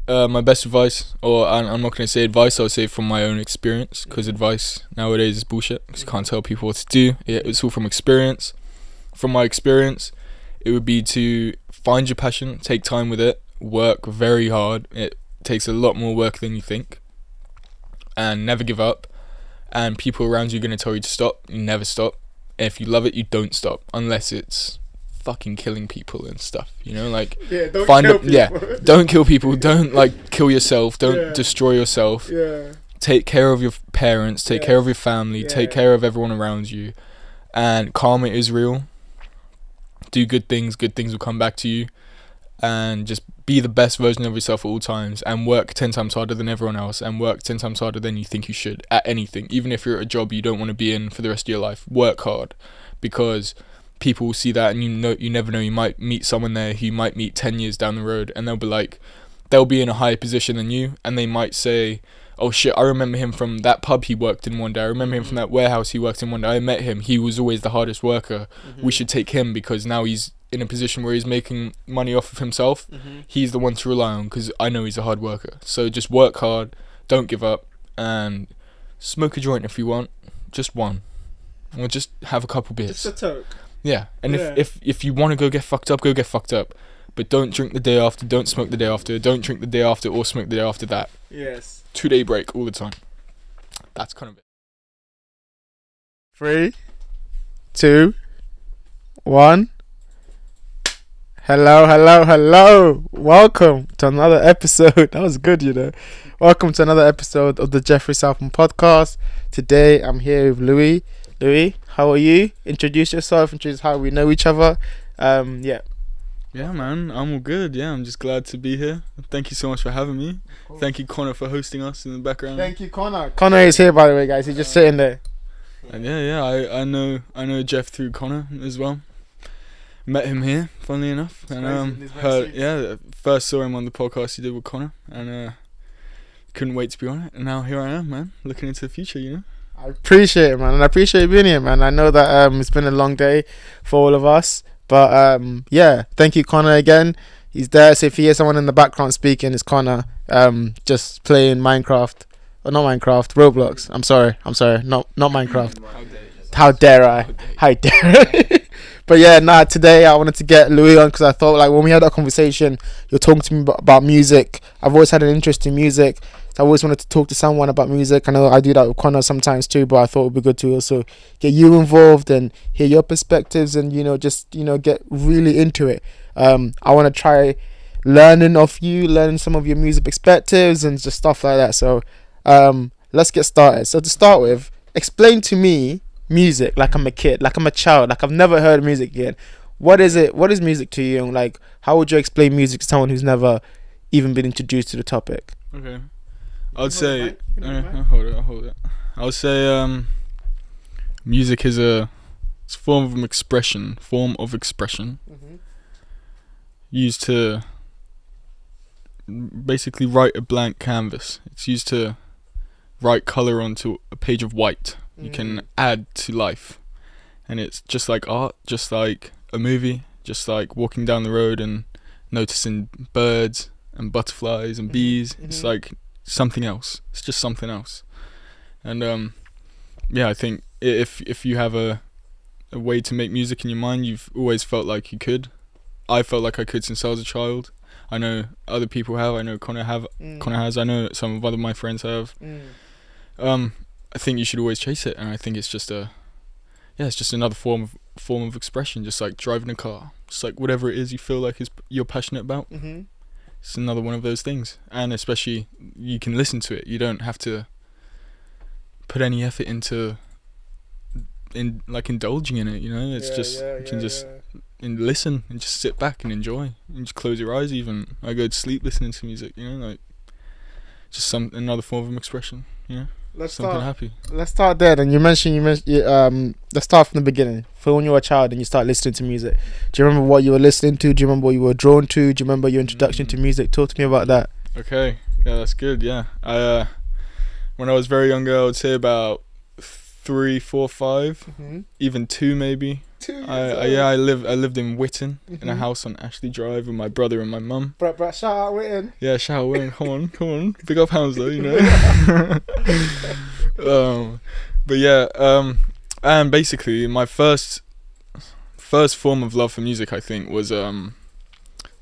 my best advice, or I'm not going to say advice, I'll say from my own experience, because advice nowadays is bullshit, because you can't tell people what to do. It's all from experience. From my experience, it would be to find your passion, take time with it, work very hard. It takes a lot more work than you think, and never give up. And people around you are going to tell you to stop. You never stop. And if you love it, you don't stop, unless it's fucking killing people and stuff, like don't kill people, don't like kill yourself, don't destroy yourself. Take care of your parents, take care of your family, take care of everyone around you, and karma is real. Do good things will come back to you, and just be the best version of yourself at all times, and work 10 times harder than everyone else, and work 10 times harder than you think you should at anything. Even if you're at a job you don't want to be in for the rest of your life, work hard, because people will see that, and you never know, you might meet someone there who you might meet 10 years down the road, and they'll be in a higher position than you, and they might say, oh shit, I remember him from that pub he worked in one day, I remember him from that warehouse he worked in one day, I met him, he was always the hardest worker, we should take him because now he's in a position where he's making money off of himself, he's the one to rely on because I know he's a hard worker. So just work hard, don't give up, and smoke a joint if you want, just one, or just have a couple beers. Just a toke. Yeah, and if you want to go get fucked up, but don't drink the day after, don't smoke the day after, don't drink the day after or smoke the day after that. Yes. 2-day break all the time. That's kind of it. 3, 2, 1. Hello. Welcome to another episode. That was good, Welcome to another episode of the Jeffrey Southman podcast. Today I'm here with Louis. Louis, how are you? Introduce yourself, introduce how we know each other. Yeah, man, I'm all good. Yeah, I'm just glad to be here. Thank you so much for having me. Thank you, Connor, for hosting us in the background. Thank you, Connor. Connor is here, by the way, guys. He's just sitting there. And I know Jeff through Connor as well. Met him here, funnily enough, and first saw him on the podcast he did with Connor, and couldn't wait to be on it. And now here I am, man, looking into the future. I appreciate it, man, and I appreciate you being here, man. I know that it's been a long day for all of us, but thank you, Connor, again. He's there, so if you hear someone in the background speaking, it's Connor, just playing Minecraft, or not Minecraft, Roblox. I'm sorry, not Minecraft. How dare I? But today I wanted to get Louis on because I thought, like, when we had that conversation, you're talking to me about music. I've always had an interest in music, so I always wanted to talk to someone about music. I know I do that with Connor sometimes too, but I thought it would be good to also get you involved and hear your perspectives and, get really into it. I want to try learning some of your music perspectives and just stuff like that. So let's get started. So to start with, explain to me music like I'm a kid, like I'm a child, like I've never heard of music yet. What is it? What is music to you? And like, how would you explain music to someone who's never even been introduced to the topic? Okay, I'll say. I'll hold it. I'll say music is it's a form of expression. Used to basically write a blank canvas. It's used to write color onto a page of white. You can add to life, and it's just like art, just like a movie, just like walking down the road and noticing birds and butterflies and bees. It's like something else. It's just something else. And I think if you have a way to make music in your mind, you've always felt like you could. I felt like I could since I was a child. I know other people have. I know Connor has. I know some of my friends have. I think you should always chase it, and I think it's just it's just another form of expression, just like driving a car, just like whatever it is you feel like you're passionate about. It's another one of those things, and especially you can listen to it. You don't have to put any effort into indulging in it. It's you can just listen and just sit back and enjoy, and just close your eyes. Even I go to sleep listening to music. Like just another form of expression. Let's start there. Then you mentioned let's start from the beginning. For when you were a child and you start listening to music, do you remember what you were listening to? Do you remember what you were drawn to? Do you remember your introduction to music? Talk to me about that. Okay, yeah, that's good. Yeah, when I was very younger, I would say about 3, 4, 5, even 2 maybe. 2 years I lived in Witten in a house on Ashley Drive with my brother and my mum. Brat, shout out Witten. Yeah, shout out Witten. Come on, big up Hounslow, you know. But yeah, and basically my first form of love for music, I think, was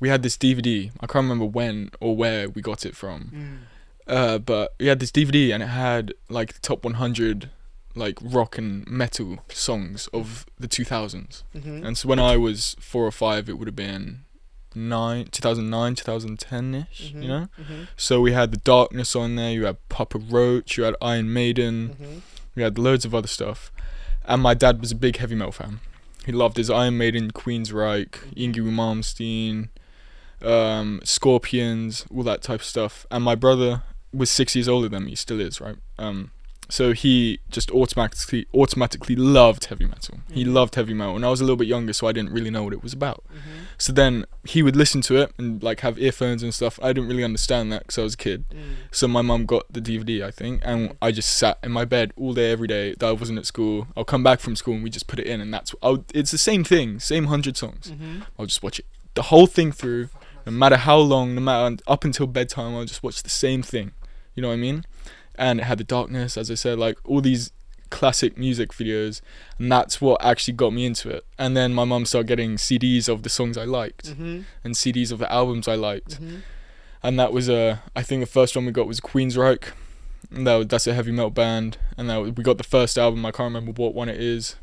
we had this DVD. I can't remember when or where we got it from. But we had this DVD and it had like the top 100 like rock and metal songs of the 2000s. And so when I was 4 or 5, it would have been 2009, 2010-ish, you know? So we had The Darkness on there, you had Papa Roach, you had Iron Maiden, we had loads of other stuff. And my dad was a big heavy metal fan. He loved his Iron Maiden, Queensryche, Yngwie Malmsteen, Scorpions, all that type of stuff. And my brother was 6 years older than me, still is, right? So he just automatically loved heavy metal. He loved heavy metal, and I was a little bit younger, so I didn't really know what it was about. So then he would listen to it and like have earphones and stuff. I didn't really understand that because I was a kid. So my mum got the DVD, I think, and I just sat in my bed all day, every day that I wasn't at school. I'll come back from school and we just put it in, and it's the same thing, same 100 songs. I'll just watch it the whole thing through, no matter how long, no matter up until bedtime. I'll just watch the same thing. You know what I mean? And it had The Darkness, as I said, like all these classic music videos, and that's what actually got me into it. And then my mum started getting CDs of the songs I liked, and CDs of the albums I liked. And that was I think the first one we got was Queensryche, and that's a heavy metal band. And we got the first album, I can't remember what one it is.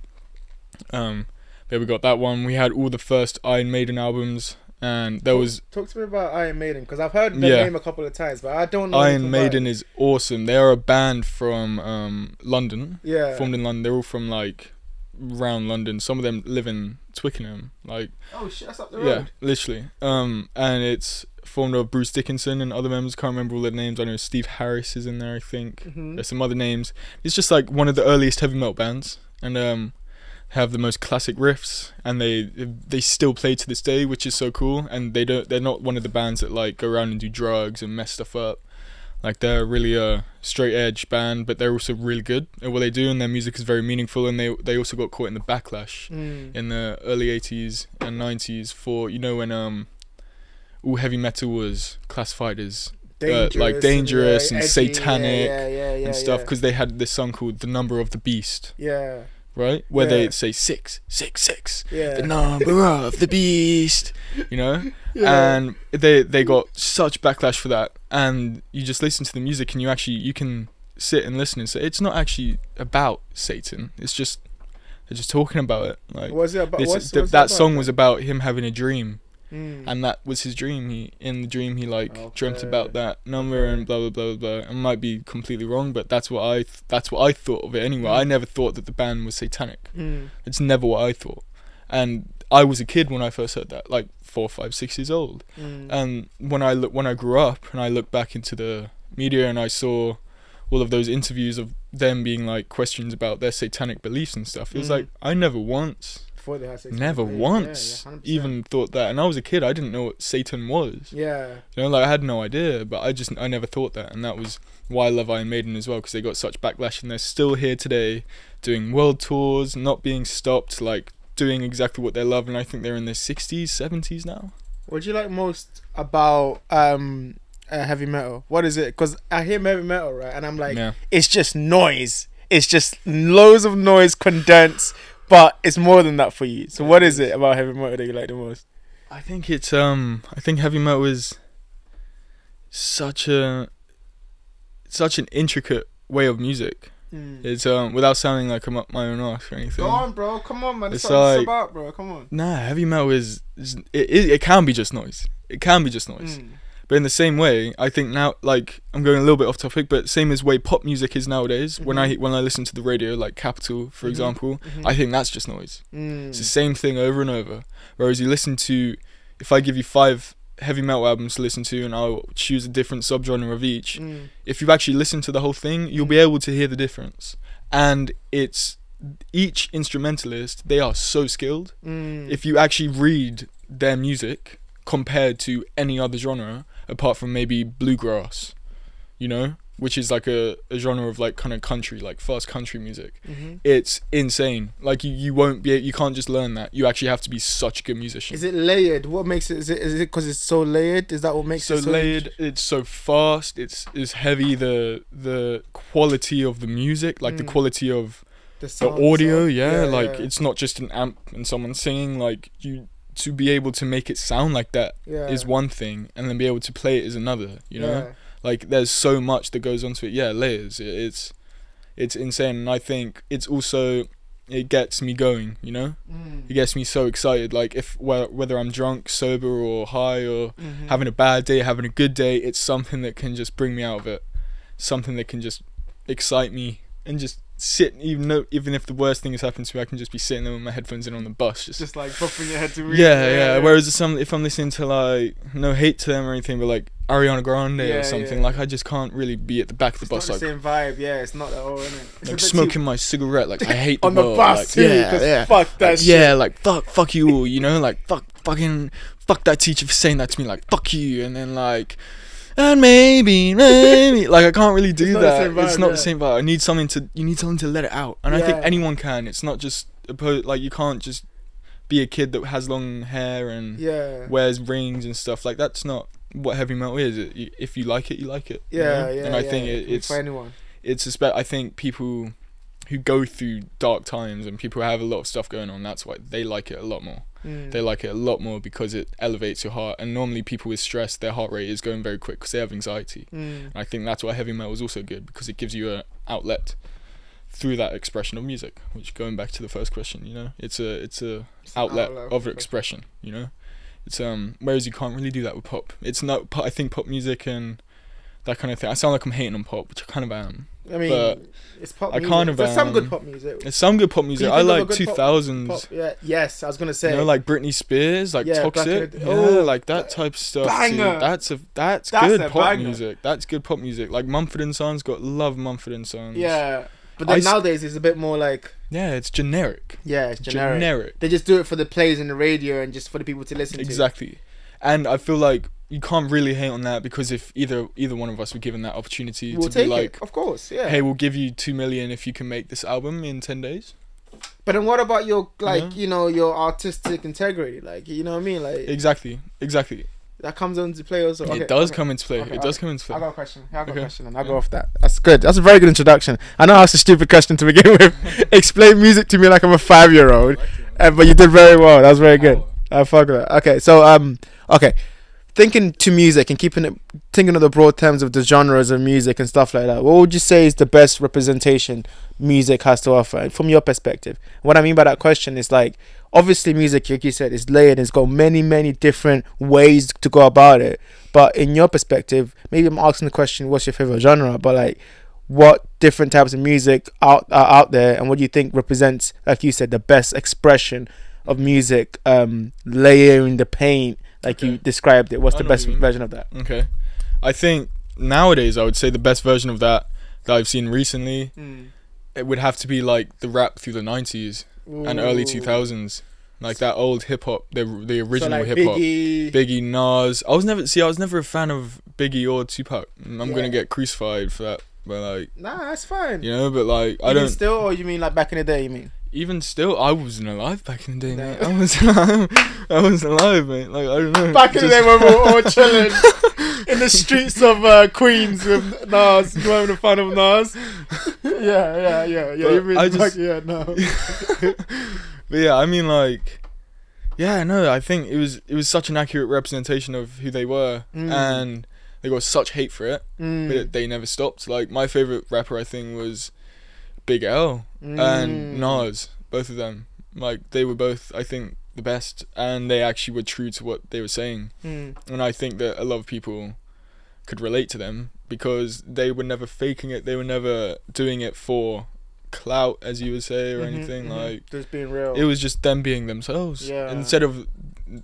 But we got that one. We had all the first Iron Maiden albums. And there was... Talk to me about Iron Maiden, because I've heard the name a couple of times, but I don't know. Iron Maiden is awesome. They are a band from London. Yeah. Formed in London. They're all from, like, around London. Some of them live in Twickenham. Like... Oh, shit, that's up the road. Yeah, literally. And it's formed of Bruce Dickinson and other members. Can't remember all their names. I know Steve Harris is in there, I think. There's some other names. It's just, like, one of the earliest heavy metal bands. And, have the most classic riffs, and they still play to this day, which is so cool. And they're not one of the bands that like go around and do drugs and mess stuff up. Like, they're really a straight edge band, but they're also really good at what they do, and their music is very meaningful. And they also got caught in the backlash in the early 80s and 90s for, you know, when all heavy metal was classified as dangerous and edgy, satanic and stuff, because they had this song called "The Number of the Beast." Yeah. Right? Where they say 666, the number of the beast, you know? And they got such backlash for that. And you just listen to the music and you can sit and listen and say, it's not actually about Satan. It's just, they're just talking about it. Like, what's it about? That song was about him having a dream. And that was his dream. In the dream he dreamt about that number and blah blah blah blah. I might be completely wrong, but that's what I thought of it anyway. I never thought that the band was satanic. It's never what I thought. And I was a kid when I first heard that, like 4, 5, 6 years old. And when I grew up and I looked back into the media and I saw all of those interviews of them being like questions about their satanic beliefs and stuff, it was like I never once even thought that. And I was a kid, I didn't know what Satan was. You know, like I had no idea, but I never thought that. And that was why I love Iron Maiden as well, because they got such backlash and they're still here today doing world tours, not being stopped, like doing exactly what they love. And I think they're in their 60s, 70s now. What do you like most about heavy metal? What is it? Because I hear heavy metal, right, and I'm like, it's just noise. It's just loads of noise condensed. But it's more than that for you. So what is it about heavy metal that you like the most? I think it's I think heavy metal is such an intricate way of music. It's without sounding like I'm up my own arse or anything. Go on, bro. Come on, man. It's like, about, bro. Come on. Nah, heavy metal it can be just noise. It can be just noise. But in the same way, I think now, like, I'm going a little bit off topic, but same as way pop music is nowadays. When I listen to the radio, like Capital, for example, I think that's just noise. It's the same thing over and over. Whereas you listen to, if I give you 5 heavy metal albums to listen to and I'll choose a different subgenre of each, if you actually listen to the whole thing, you'll be able to hear the difference. And it's, each instrumentalist, they are so skilled. If you actually read their music compared to any other genre, apart from maybe bluegrass, you know, which is like a genre of like kind of country, like fast country music. It's insane. Like you won't be, you can't just learn that. You actually have to be such a good musician. Is it layered? What makes it? Is it because it's so layered? Is that what makes it so layered? It's so fast. It's heavy. The quality of the music, like the quality of the audio. It's not just an amp and someone singing. Like you, to be able to make it sound like that is one thing, and then be able to play it is another. You know. Like there's so much that goes onto it. Layers. It's insane, and I think it's also, it gets me going. You know, it gets me so excited. Like whether I'm drunk, sober, or high, or having a bad day, having a good day, it's something that can just bring me out of it. Something that can just excite me and just sit. Even if the worst thing has happened to me, I can just be sitting there with my headphones in on the bus, just like bopping your head to read. Whereas if I'm listening to, like, no hate to them or anything, but like Ariana Grande or something, like I just can't really be at the back of the bus. It's not the same vibe. It's not at all, isn't it? Like smoking my cigarette. Like I hate the on the world. bus Like, too. Fuck that shit. Like fuck you all. You know, like fuck that teacher for saying that to me. Like fuck you, and then like. And maybe, like I can't really do that. It's not the same vibe. You need something to let it out, and I think anyone can. It's not just like you can't just be a kid that has long hair and wears rings and stuff. Like that's not what heavy metal is. If you like it, you like it. And I think it's for anyone. I think people who go through dark times and people who have a lot of stuff going on, that's why they like it a lot more. They like it a lot more because it elevates your heart. And normally people with stress, their heart rate is going very quick because they have anxiety. And I think that's why heavy metal is also good, because it gives you an outlet through that expression of music. Which, going back to the first question, you know, it's a outlet of expression. You know, it's whereas you can't really do that with pop. It's not. I think pop music and that kind of thing. I sound like I'm hating on pop, which I kind of am. I mean, but it's pop I music. kind of There's some good pop music. There's some good pop music. I like 2000s. Pop, yes, I was gonna say. You know, like Britney Spears, like Toxic. Like that type of stuff. Banger. That's good pop music. That's good pop music. Like Mumford & Sons, love Mumford & Sons. Yeah. But then nowadays it's a bit more like... Yeah, it's generic. Yeah, it's generic. They just do it for the plays in the radio and just for the people to listen to. Exactly. And I feel like you can't really hate on that, because if either one of us were given that opportunity to be like... Of course, yeah. Hey, we'll give you 2 million if you can make this album in 10 days. But then what about your, like, you know, your artistic integrity? Like, you know what I mean? Like Exactly. That comes into play also. It does come into play. It does come into play. I got a question. And I'll go off that. That's good. That's a very good introduction. I know I asked a stupid question to begin with. Explain music to me like I'm a 5-year-old. But you did very well. That was very good. I fuck with that. Okay, so thinking to music and thinking of the broad terms of the genres of music and stuff like that, what would you say is the best representation music has to offer from your perspective? What I mean by that question is, like, obviously music, like you said, is layered. It's got many different ways to go about it. But in your perspective, maybe I'm asking the question, what's your favorite genre? But like, what different types of music are out there, and what do you think represents, like you said, the best expression of music, layering the paint, like you described it? What's the best version of that? Okay, I think nowadays I would say the best version of that I've seen recently, it would have to be like the rap through the 90s and early 2000s, like that old hip hop, the original hip hop. Biggie, Nas. I was never a fan of Biggie or Tupac. I'm gonna get crucified for that, but like, nah, that's fine. You know, but like, I even don't. Still, or you mean like back in the day? You mean? Even still, I wasn't alive back in the day, mate. I wasn't alive, mate. Like, I don't know. Back in the day when we were all chilling in the streets of Queens with Nas, you having fun of Nas. Yeah. You mean no. But yeah, I mean, like, yeah, no, I think it was such an accurate representation of who they were, and they got such hate for it, but they never stopped. Like, my favorite rapper, I think, was Big L and Nas, both of them. Like, they were both, I think, the best, and they actually were true to what they were saying. And I think that a lot of people could relate to them, because they were never faking it. They were never doing it for clout, as you would say, or anything. Like, just being real. It was just them being themselves. Instead of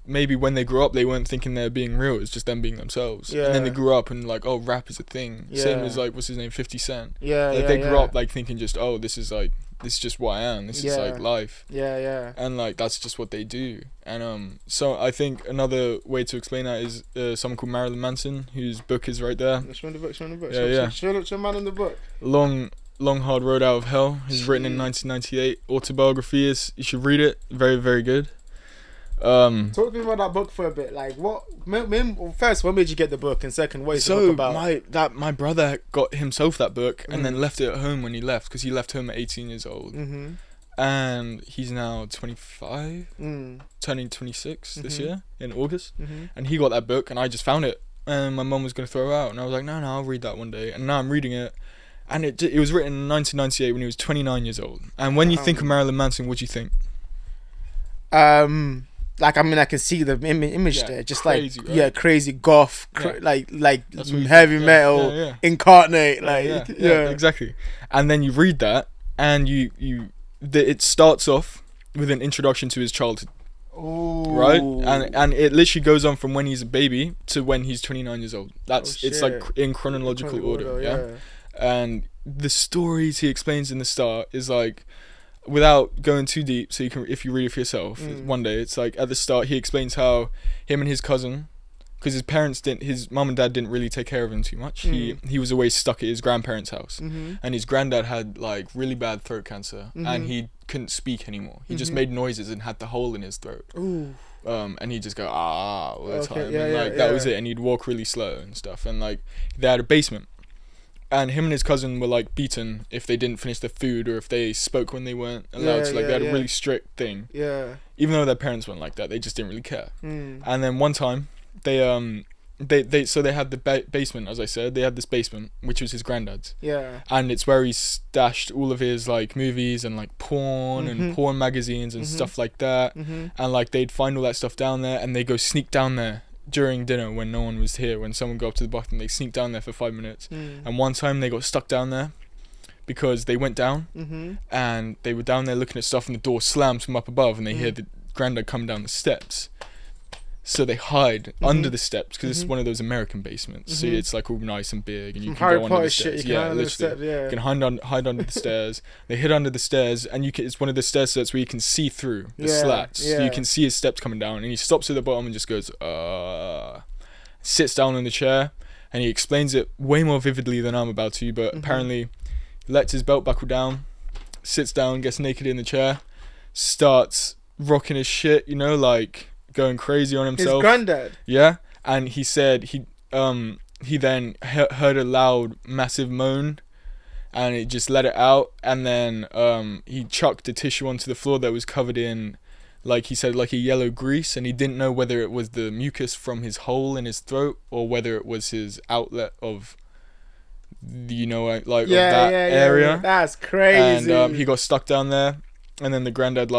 maybe when they grew up they weren't thinking they're being real, it's just them being themselves. And then they grew up and like, oh, rap is a thing. Same as like, what's his name, 50 Cent. Like they grew up like thinking just, oh, this is just what I am, this is like life. And like that's just what they do. And so I think another way to explain that is someone called Marilyn Manson, whose book is right there. Show me the book. Show man in the book. Long Hard Road Out of Hell is written in 1998. Autobiography is, you should read it. Very, very good. Talk to me about that book for a bit. Like, first, what made you get the book? And second, what is the book about? My brother got himself that book and then left it at home when he left, because he left home at 18 years old. And he's now 25, turning 26 this year in August. And he got that book and I just found it. And my mum was going to throw it out. And I was like, no, I'll read that one day. And now I'm reading it. And it was written in 1998 when he was 29 years old. And when you think of Marilyn Manson, what do you think? Like, I mean, I can see the image there, just crazy, like, right? Crazy goth, like heavy metal, incarnate, like, exactly. And then you read that, and it starts off with an introduction to his childhood. Ooh. Right, and it literally goes on from when he's a baby to when he's 29 years old. It's like in chronological order, And the stories he explains in the start is like, without going too deep, so you can, if you read it for yourself one day, it's like at the start he explains how him and his cousin, because his mum and dad didn't really take care of him too much. He was always stuck at his grandparents' house, and his granddad had like really bad throat cancer, and he couldn't speak anymore. He just made noises and had the hole in his throat. Ooh. And he'd just go all the time, and like that was it. And he'd walk really slow and stuff. And like they had a basement. And him and his cousin were like beaten if they didn't finish their food or if they spoke when they weren't allowed to. Like they had a really strict thing. Even though their parents weren't like that, they just didn't really care. And then one time, they had the basement, as I said. They had this basement, which was his granddad's. And it's where he stashed all of his like movies and like porn and porn magazines and stuff like that. And like they'd find all that stuff down there, and they go sneak down there during dinner when no one was here. When someone go up to the bathroom, they sneak down there for 5 minutes. And one time they got stuck down there because they went down and they were down there looking at stuff, and the door slams from up above, and they hear the granddad come down the steps. So they hide under the steps, because it's one of those American basements. So it's like all nice and big, and you can go under the stairs. You can hide under the stairs. They hid under the stairs, and it's one of the stair sets where you can see through the slats. So you can see his steps coming down, and he stops at the bottom and just goes, sits down in the chair, and he explains it way more vividly than I'm about to, but apparently lets his belt buckle down, sits down, gets naked in the chair, starts rocking his shit, like going crazy on himself. His granddad. Yeah, and he said he then heard a loud, massive moan, and he just let it out, and then he chucked a tissue onto the floor that was covered in, like he said, like a yellow grease, and he didn't know whether it was the mucus from his hole in his throat or whether it was his outlet of, of that area. That's crazy. And he got stuck down there, and then the granddad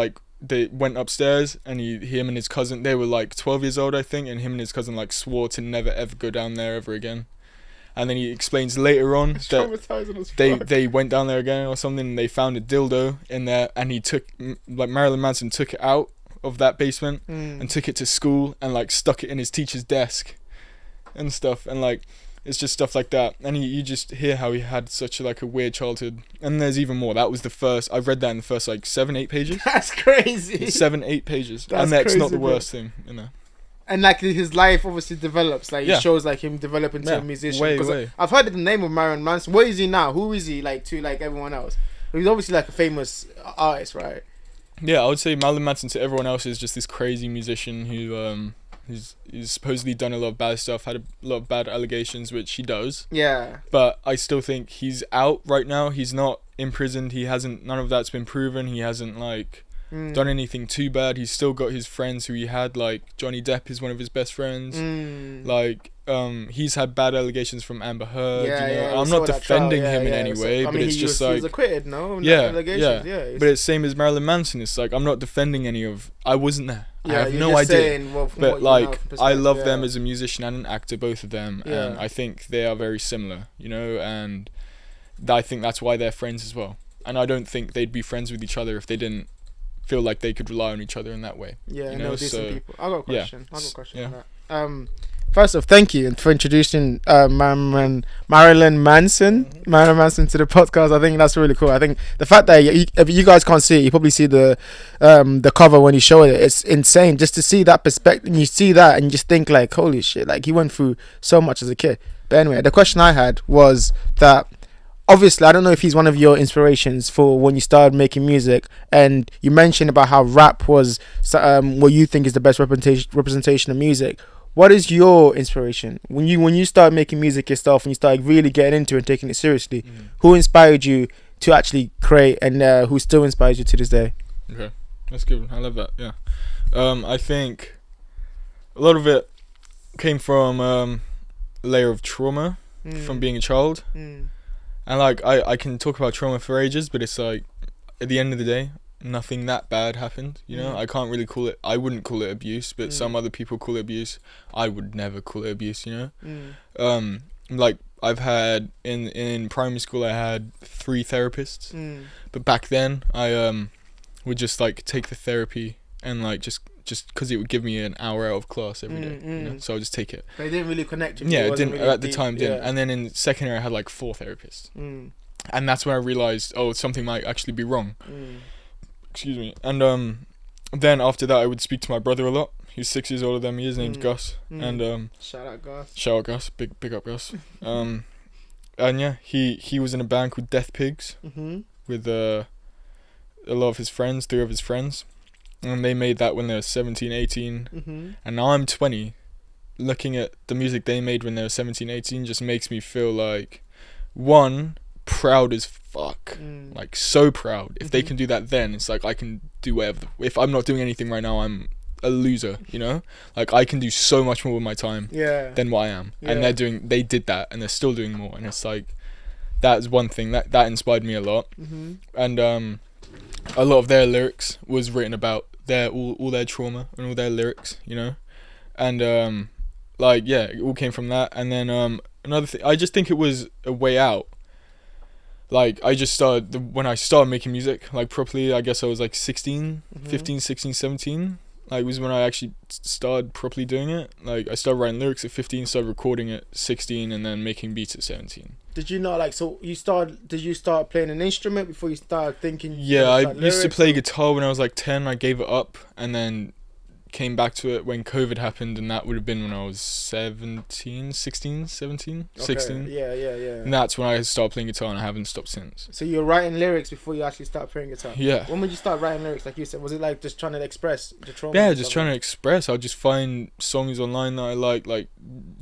they went upstairs, and him and his cousin, they were like 12 years old, I think, and him and his cousin like swore to never ever go down there ever again. And then he explains later on that they went down there again or something, and they found a dildo in there, and Marilyn Manson took it out of that basement and took it to school and like stuck it in his teacher's desk and stuff, and like it's just stuff like that. And you just hear how he had such a weird childhood. And there's even more. That was the first, I read that in the first 7-8 pages. That's crazy. 7-8 pages. And that's not the worst thing, And like his life obviously develops, it shows like him developing into a musician. Way. I've heard the name of Marilyn Manson. What is he now? Who is he to everyone else? He's obviously a famous artist, right? Yeah, I would say Marilyn Manson to everyone else is just this crazy musician who he's supposedly done a lot of bad stuff, had a lot of bad allegations, which he does. Yeah. But I still think he's out right now. He's not imprisoned. None of that's been proven. He hasn't done anything too bad. He's still got his friends who he had, Johnny Depp is one of his best friends. He's had bad allegations from Amber Heard. I'm not defending him in any way, but it's just he was acquitted, no? But it's same as Marilyn Manson. It's I'm not defending any of. I wasn't there. I have no idea. But I love them as a musician and an actor, both of them, and I think they are very similar. And I think that's why they're friends as well. And I don't think they'd be friends with each other if they didn't feel like they could rely on each other in that way. Yeah, you no, know, decent so people. I got a question. I got a question yeah. on that. First off, thank you for introducing Marilyn Manson to the podcast. I think that's really cool. I think the fact that if you guys can't see it, you probably see the cover when you show it. It's insane just to see that perspective. And you see that and you just think like, holy shit! Like he went through so much as a kid. But anyway, the question I had was that obviously I don't know if he's one of your inspirations for when you started making music, and you mentioned about how rap was what you think is the best representation of music. What is your inspiration when you started making music yourself and you started really getting into it and taking it seriously? Who inspired you to actually create, and who still inspires you to this day? Okay, that's good. I love that. Yeah, I think a lot of it came from a layer of trauma from being a child, and like I can talk about trauma for ages, but it's like at the end of the day, nothing that bad happened, you know. I can't really call it, I wouldn't call it abuse, but some other people call it abuse. I would never call it abuse, you know. Like I've had in primary school I had 3 therapists, but back then I would just like take the therapy and like just because it would give me an hour out of class every day, you know? So I would just take it. They didn't really connect with you. Yeah, it didn't really at the deep, time. Didn't. And then in second year I had like 4 therapists, and that's when I realized, oh, something might actually be wrong. Excuse me. And then after that I would speak to my brother a lot. He's 6 years older than me. His name's Gus. And shout out Gus. Shout out Gus. Big up Gus. And yeah, he was in a band called Death Pigs with a lot of his friends, 3 of his friends, and they made that when they were 17, 18, and now I'm 20. Looking at the music they made when they were 17, 18 just makes me feel like, one, proud as fuck, like so proud. If they can do that, then it's like I can do whatever. If I'm not doing anything right now, I'm a loser, you know. Like I can do so much more with my time than what I am, and they did that and they're still doing more, and it's like that's one thing that inspired me a lot. And a lot of their lyrics was written about their all their trauma and all their lyrics, you know. And like yeah, it all came from that. And then another thing, I just think it was a way out. Like I just started when I started making music like properly, I guess I was like 16, 15, 16, 17. Like was when I actually started properly doing it. Like I started writing lyrics at 15, started recording at 16, and then making beats at 17. Did you not like, so did you start playing an instrument before you started thinking? Yeah, I used to play guitar when I was like 10. I gave it up and then came back to it when COVID happened, and that would have been when I was 16, 17, 16. Yeah. And that's when I started playing guitar, and I haven't stopped since. So you were writing lyrics before you actually started playing guitar? Yeah. When would you start writing lyrics, like you said? Was it like just trying to express the trauma? Yeah, just trying to express. I'll just find songs online that I like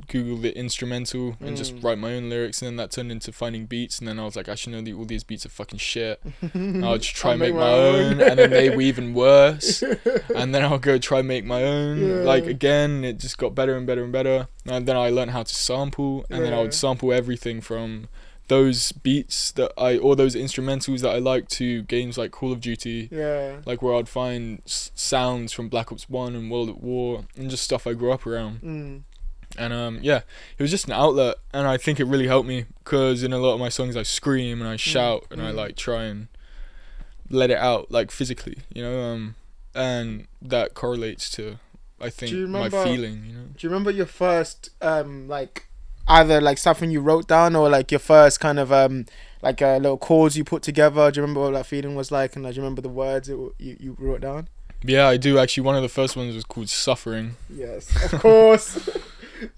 Google the instrumental and just write my own lyrics, and then that turned into finding beats, and then I was like, actually no, all these beats are fucking shit. I'll just try and make my own, and then they were even worse, and then I'll go try and make my own. Like again, it just got better and better and better, and then I learned how to sample, and then I would sample everything from those beats or those instrumentals that I like to games like Call of Duty, like where I'd find sounds from Black Ops 1 and World at War and just stuff I grew up around. And yeah, it was just an outlet, and I think it really helped me because in a lot of my songs I scream and I shout and I like try and let it out like physically, you know, and that correlates to, I think, my feeling, you know. Do you remember your first like either like something you wrote down or like your first kind of like little chords you put together? Do you remember what that feeling was like, and do you remember the words you wrote down? Yeah, I do actually. One of the first ones was called Suffering. Yes, of course.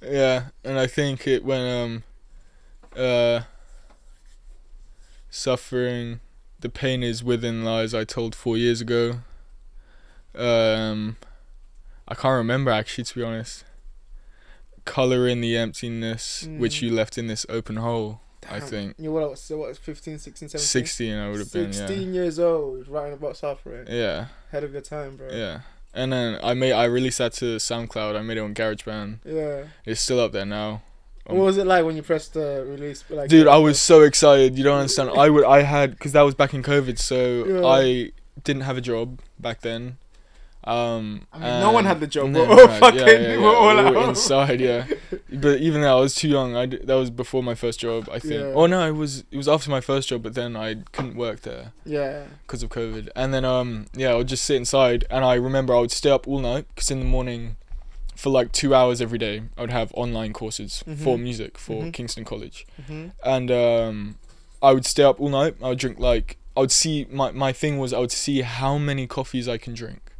Yeah, and I think it went suffering, the pain is within lies I told 4 years ago. I can't remember actually, to be honest. Color in the emptiness which you left in this open hole. Damn. I think. You what? So what? 15, 16, 17? 16 I would have been. 16 years old, writing about suffering. Yeah. Ahead of your time, bro. Yeah. And then I released that to SoundCloud. I made it on GarageBand. Yeah. It's still up there now. What was it like when you pressed the release? Like, dude, I was so excited. You don't understand. I had, because that was back in COVID, so I didn't have a job back then. I mean, no one had the job. No, We're all fucking. We're all inside. Yeah. But even though I was too young, that was before my first job, I think. Yeah. Oh no, it was after my first job, but then I couldn't work there. Yeah. Because of COVID. And then I would just sit inside, and I remember I would stay up all night because in the morning, for like 2 hours every day, I would have online courses for music for Kingston College, and I would stay up all night. I would drink I would see my thing was I would see how many coffees I can drink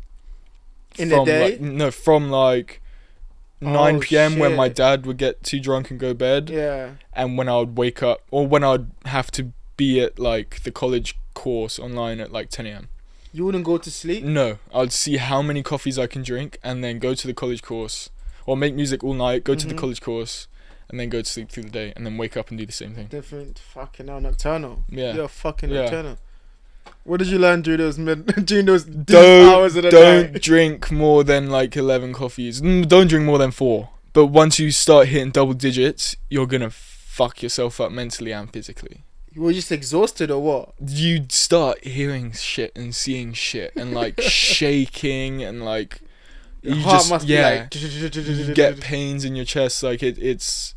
in a day. Like, no, from like 9 p.m. when my dad would get too drunk and go to bed. Yeah. And when I would wake up, or when I would have to be at like the college course online at like 10 a.m. You wouldn't go to sleep? No, I'd see how many coffees I can drink and then go to the college course, or make music all night, go to the college course, and then go to sleep through the day, and then wake up and do the same thing. Different fucking nocturnal. Yeah. You're fucking nocturnal. What did you learn during those hours of the Don't night? drink more than like 11 coffees. Don't drink more than 4. But once you start hitting double digits, you're gonna fuck yourself up mentally and physically. You were just exhausted or what? You'd start hearing shit and seeing shit and like shaking and like Your heart must be like you get pains in your chest. Like it's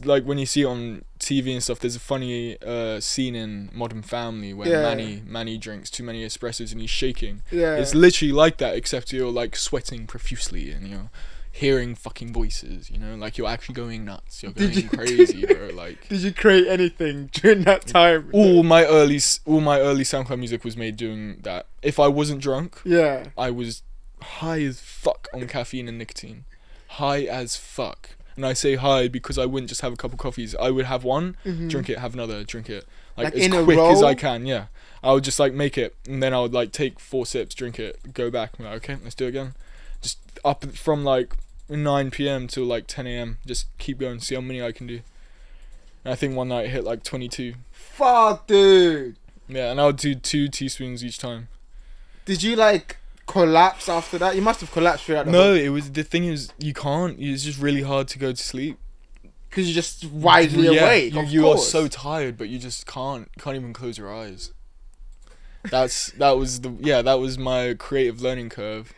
like when you see it on TV and stuff. There's a funny scene in Modern Family where Manny drinks too many espressos and he's shaking. Yeah. It's literally like that, except you're like sweating profusely and you're hearing fucking voices, you know, like you're actually going nuts. You're going crazy, bro. Like, did you create anything during that time? All my early SoundCloud music was made doing that. If I wasn't drunk, I was high as fuck on caffeine and nicotine. High as fuck. And I say high because I wouldn't just have a couple coffees. I would have one, drink it, have another, drink it. Like as quick as I can, yeah. I would just like make it, and then I would like take 4 sips, drink it, go back, and be like, okay, let's do it again. Just up from like 9 p.m. till like 10 a.m. Just keep going, see how many I can do. And I think one night I hit like 22. Fuck, dude. Yeah, and I would do 2 teaspoons each time. Did you like collapse after that? You must have collapsed throughout the No, it was, the thing is, you can't. It's just really hard to go to sleep. Because you're just widely awake. You are so tired, but you just can't even close your eyes. That was my creative learning curve.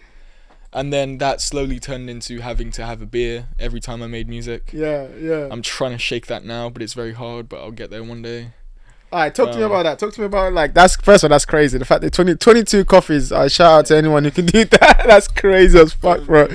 And then that slowly turned into having to have a beer every time I made music. Yeah. I'm trying to shake that now, but it's very hard, but I'll get there one day. Alright, talk to me about that. Talk to me about, like, that's crazy. The fact that 22 coffees, shout out to anyone who can do that. That's crazy as fuck, bro.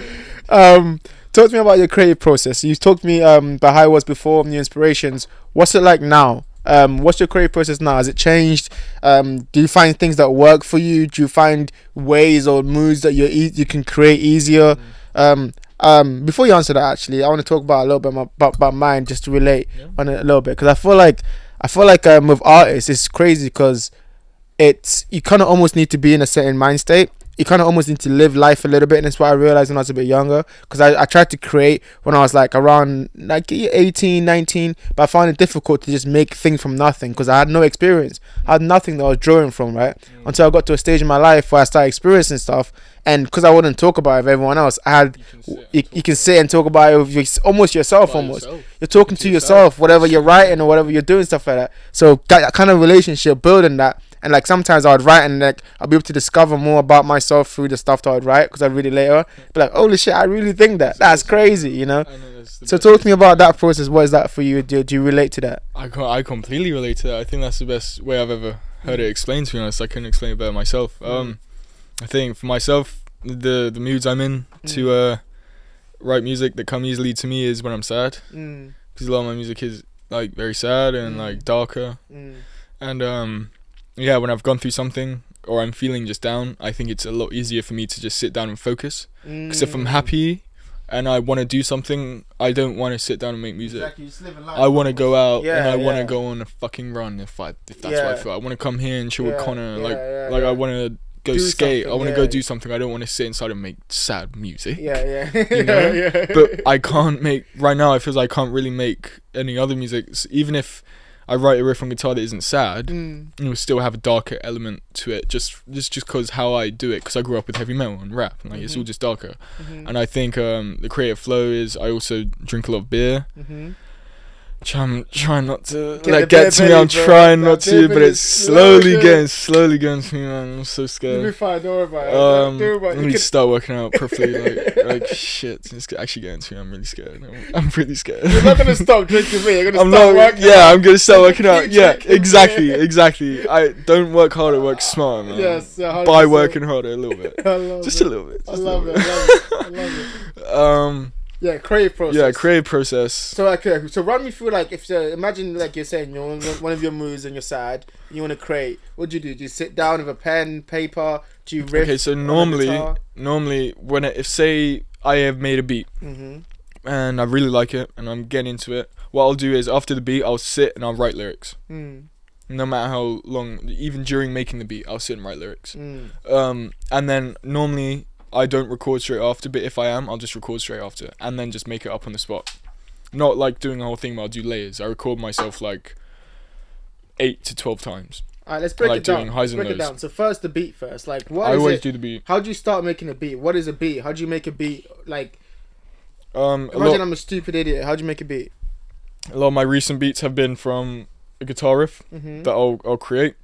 Talk to me about your creative process. You talked to me about how it was before, new inspirations. What's it like now? What's your creative process now? Has it changed? Do you find things that work for you? Do you find ways or moods that you can create easier? Before you answer that, actually, I want to talk about a little bit about mine, just to relate on it a little bit, because I feel like with artists, it's crazy because you kind of almost need to be in a certain mind state. You kind of almost need to live life a little bit, and that's what I realized when I was a bit younger, because I tried to create when I was like around like 18, 19, but I found it difficult to just make things from nothing because I had no experience. I had nothing that I was drawing from, right? Until I got to a stage in my life where I started experiencing stuff, and because I wouldn't talk about it with everyone else, you can sit and talk about it with almost yourself. You're talking to yourself, whatever you're writing or whatever you're doing, stuff like that. So that kind of relationship, building that. And like sometimes I would write and like I'll be able to discover more about myself through the stuff that I would write, because I read it later. But like, holy shit, I really think that. That's crazy, you know? So talk to me about that process. What is that for you? Do you relate to that? I completely relate to that. I think that's the best way I've ever heard it explained, to be honest. I couldn't explain it better myself. I think for myself, the moods I'm in to write music that come easily to me is when I'm sad. Because a lot of my music is like very sad and like darker. And yeah, when I've gone through something or I'm feeling just down, I think it's a lot easier for me to just sit down and focus. Because if I'm happy and I want to do something, I don't want to sit down and make music. Exactly, just live a life. I want to go out and I want to go on a fucking run if that's what I feel. I want to come here and chill with Connor. I want to go skate. I want to go do something. I don't want to sit inside and make sad music. You know? But I can't make, right now I feel like I can't really make any other music. So even if I write a riff on guitar that isn't sad, it will still have a darker element to it, just because how I do it, because I grew up with heavy metal and rap, and like it's all just darker. And I think the creative flow is, I also drink a lot of beer, I'm trying not to Get to me. I'm trying not to, but it's slowly getting to me, man. I'm so scared. You'll be fine, don't worry about it. Don't worry about it. I need to start working out properly. Like shit, it's actually getting to me. I'm really scared. I'm really scared. You're not gonna stop drinking me. You're gonna start working out. Yeah, I'm gonna start working out. Yeah, exactly. I don't work harder, work smarter, man. Yes, by working harder a little bit. Just a little bit. I love it. Yeah, creative process. Yeah, creative process. So okay, so run me through imagine like you're saying you're on one of your moods and you're sad, you want to create. What do you do? Do you sit down with a pen, paper? Do you riff? Okay, so normally when if say I have made a beat and I really like it and I'm getting into it, what I'll do is after the beat I'll sit and I'll write lyrics. No matter how long, even during making the beat, I'll sit and write lyrics. And then normally I don't record straight after, but if I am, I'll just record straight after and then just make it up on the spot. Not like doing a whole thing, but I'll do layers. I record myself like 8 to 12 times. Alright, let's break it down. Break it down. So first the beat first. Like what I is always it? do the beat. How do you start making a beat? What is a beat? How do you make a beat? Like imagine I'm a stupid idiot. How do you make a beat? A lot of my recent beats have been from a guitar riff that I'll create.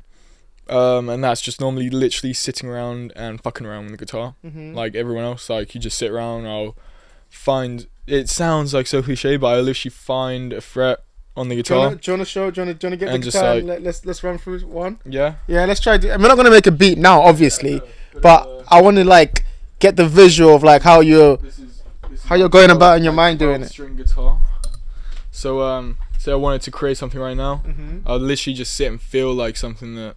And that's just normally literally sitting around and fucking around with the guitar. Like everyone else, like you just sit around, I'll find, it sounds like so cliche, but I literally find a fret on the guitar. Do you want to get the guitar and let's run through one? Yeah, let's try. We're not going to make a beat now, obviously, but I want to like get the visual of like how you're going about in your mind doing it. String guitar. So say I wanted to create something right now, I'll literally just sit and feel like something that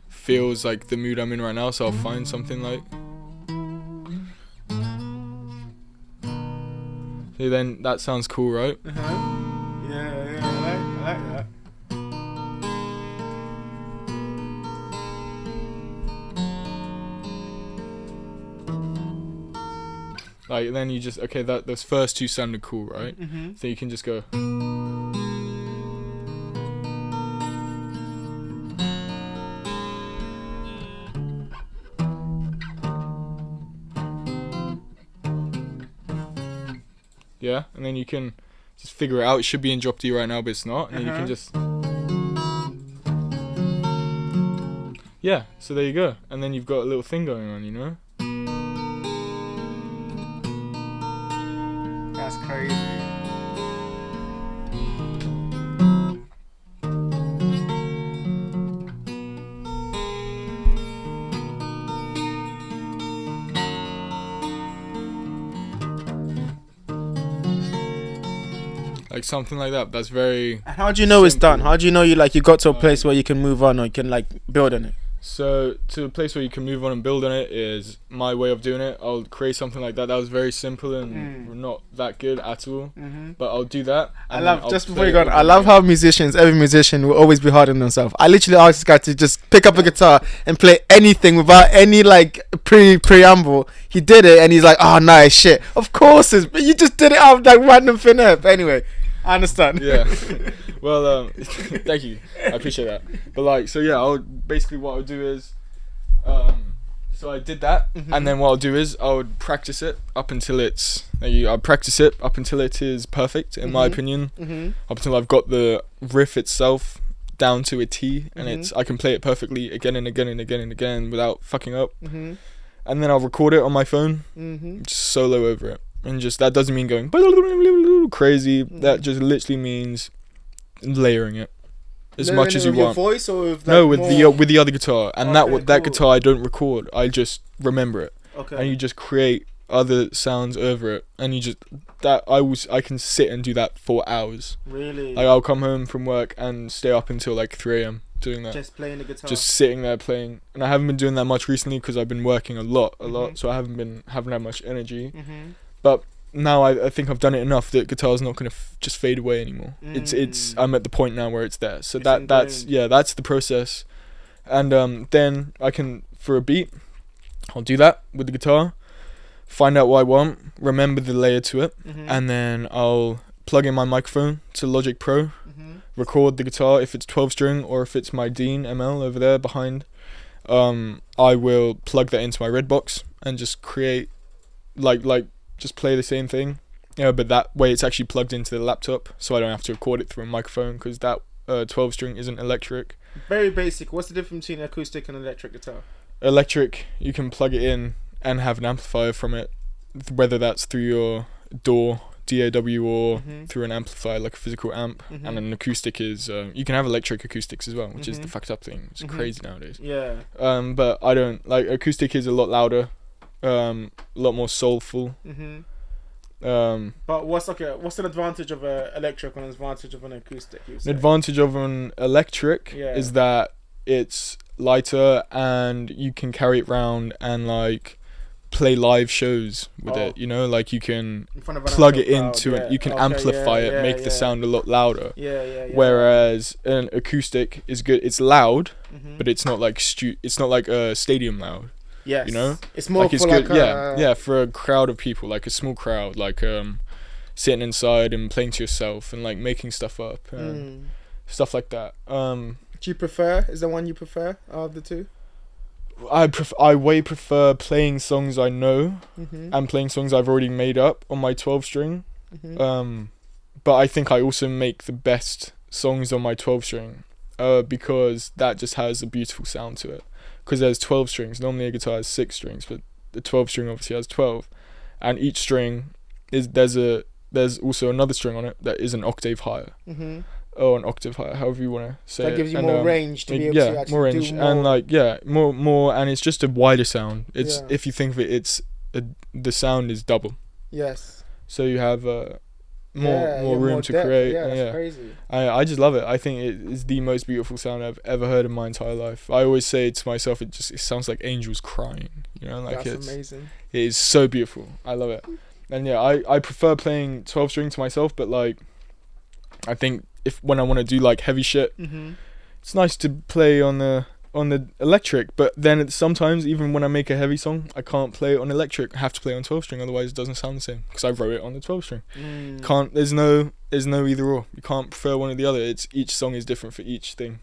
feels like the mood I'm in right now, so I'll find something like. So then that sounds cool, right? Yeah, I like that. Like then you just those first two sounded cool, right? So you can just go. Yeah, and then you can just figure it out. It should be in drop D right now, but it's not. And then you can just. Yeah, so there you go. And then you've got a little thing going on, you know? That's crazy. Like something like that. That's very. How do you know it's done? How do you know you got to a place where you can move on or you can like build on it? So to a place where you can move on and build on it is my way of doing it. I'll create something like that. That was very simple and not that good at all. But I'll do that. I love I love how every musician will always be hard on themselves. I literally asked this guy to just pick up a guitar and play anything without any like preamble. He did it and he's like, oh nice shit. Of course, but you just did it out of like random thin air. But anyway. I understand. Yeah. Well, thank you. I appreciate that. But like, so yeah, what I'll do is, so I did that, and then what I'll do is I would practice it up until I'll practice it up until it is perfect, in my opinion. Up until I've got the riff itself down to a T, and I can play it perfectly again and again and again and again without fucking up. And then I'll record it on my phone, just solo over it. And just that doesn't mean going crazy. That just literally means layering it as much as you want. Your voice or with with the other guitar, and that guitar I don't record. I just remember it. Okay. And you just create other sounds over it, and you just I can sit and do that for hours. Really? Like I'll come home from work and stay up until like 3 a.m. doing that. Just playing the guitar. Just sitting there playing, and I haven't been doing that much recently because I've been working a lot, so I haven't had much energy. But now I think I've done it enough that guitar's not gonna just fade away anymore. It's I'm at the point now where it's there. So that's the process. And then I can, for a beat, I'll do that with the guitar, find out what I want, remember the layer to it, and then I'll plug in my microphone to Logic Pro, record the guitar if it's 12 string or if it's my Dean ML over there behind. I will plug that into my Redbox and just create like just play the same thing Yeah, but that way it's actually plugged into the laptop, so I don't have to record it through a microphone because that 12 string isn't electric. Very basic. What's the difference between acoustic and electric guitar? Electric, you can plug it in and have an amplifier from it, whether that's through your DAW or through an amplifier like a physical amp. And an acoustic is you can have electric acoustics as well, which is the fucked up thing. It's crazy nowadays. Yeah. But I don't like acoustic is a lot louder, a lot more soulful. But what's an advantage of an electric and an advantage of an acoustic? An advantage of an electric is that it's lighter and you can carry it around and like play live shows with it, you know, like you can plug it into it, you can amplify it, make the sound a lot louder. Whereas an acoustic is good, it's loud, but it's not like it's not like a stadium loud. Yes. You know, it's more like it's for good. Like for a crowd of people, like a small crowd, like sitting inside and playing to yourself and like making stuff up and stuff like that. Do you prefer? Is there one you prefer out of the two? I way prefer playing songs I know and playing songs I've already made up on my 12 string. But I think I also make the best songs on my 12 string because that just has a beautiful sound to it. Because there's 12 strings. Normally a guitar has 6 strings, but the 12 string obviously has 12, and each string is there's also another string on it that is an octave higher. Or an octave higher, however you want to say it. That gives you more range to be able to actually more range, do more. and like more, and it's just a wider sound. It's if you think of it, it's the sound is double. Yes. So you have more room to create. Yeah, that's crazy. I just love it. I think it is the most beautiful sound I've ever heard in my entire life. I always say to myself, it sounds like angels crying. You know, like that's amazing. It is so beautiful. I love it. And I prefer playing 12 string to myself, but like I think when I want to do like heavy shit, it's nice to play on the electric, but then sometimes even when I make a heavy song, I can't play it on electric. I have to play on 12 string, otherwise it doesn't sound the same because I wrote it on the 12 string. There's no either or. You can't prefer one or the other. It's each song is different for each thing.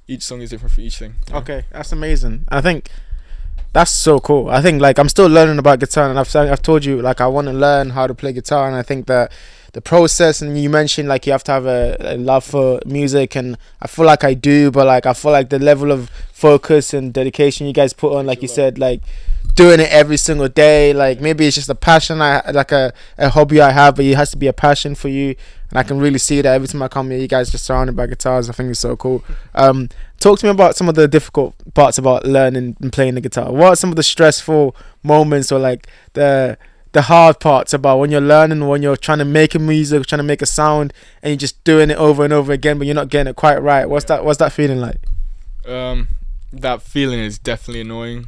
Each song is different for each thing. Yeah. Okay, that's amazing. I think that's so cool. I think like I'm still learning about guitar, and I've told you like I want to learn how to play guitar, and I think that the process, and you mentioned like you have to have a love for music, and I feel like I do, but like I feel like the level of focus and dedication you guys put on, like you said, like doing it every single day, like maybe it's just a passion, like a hobby I have, but it has to be a passion for you, and I can really see that every time I come here, you guys just surrounded by guitars. I think it's so cool. Talk to me about some of the difficult parts about learning and playing the guitar. What are some of the stressful moments, or like the hard parts about when you're learning, when you're trying to make a music, trying to make a sound, and you're just doing it over and over again, but you're not getting it quite right? What's that feeling like? That feeling is definitely annoying.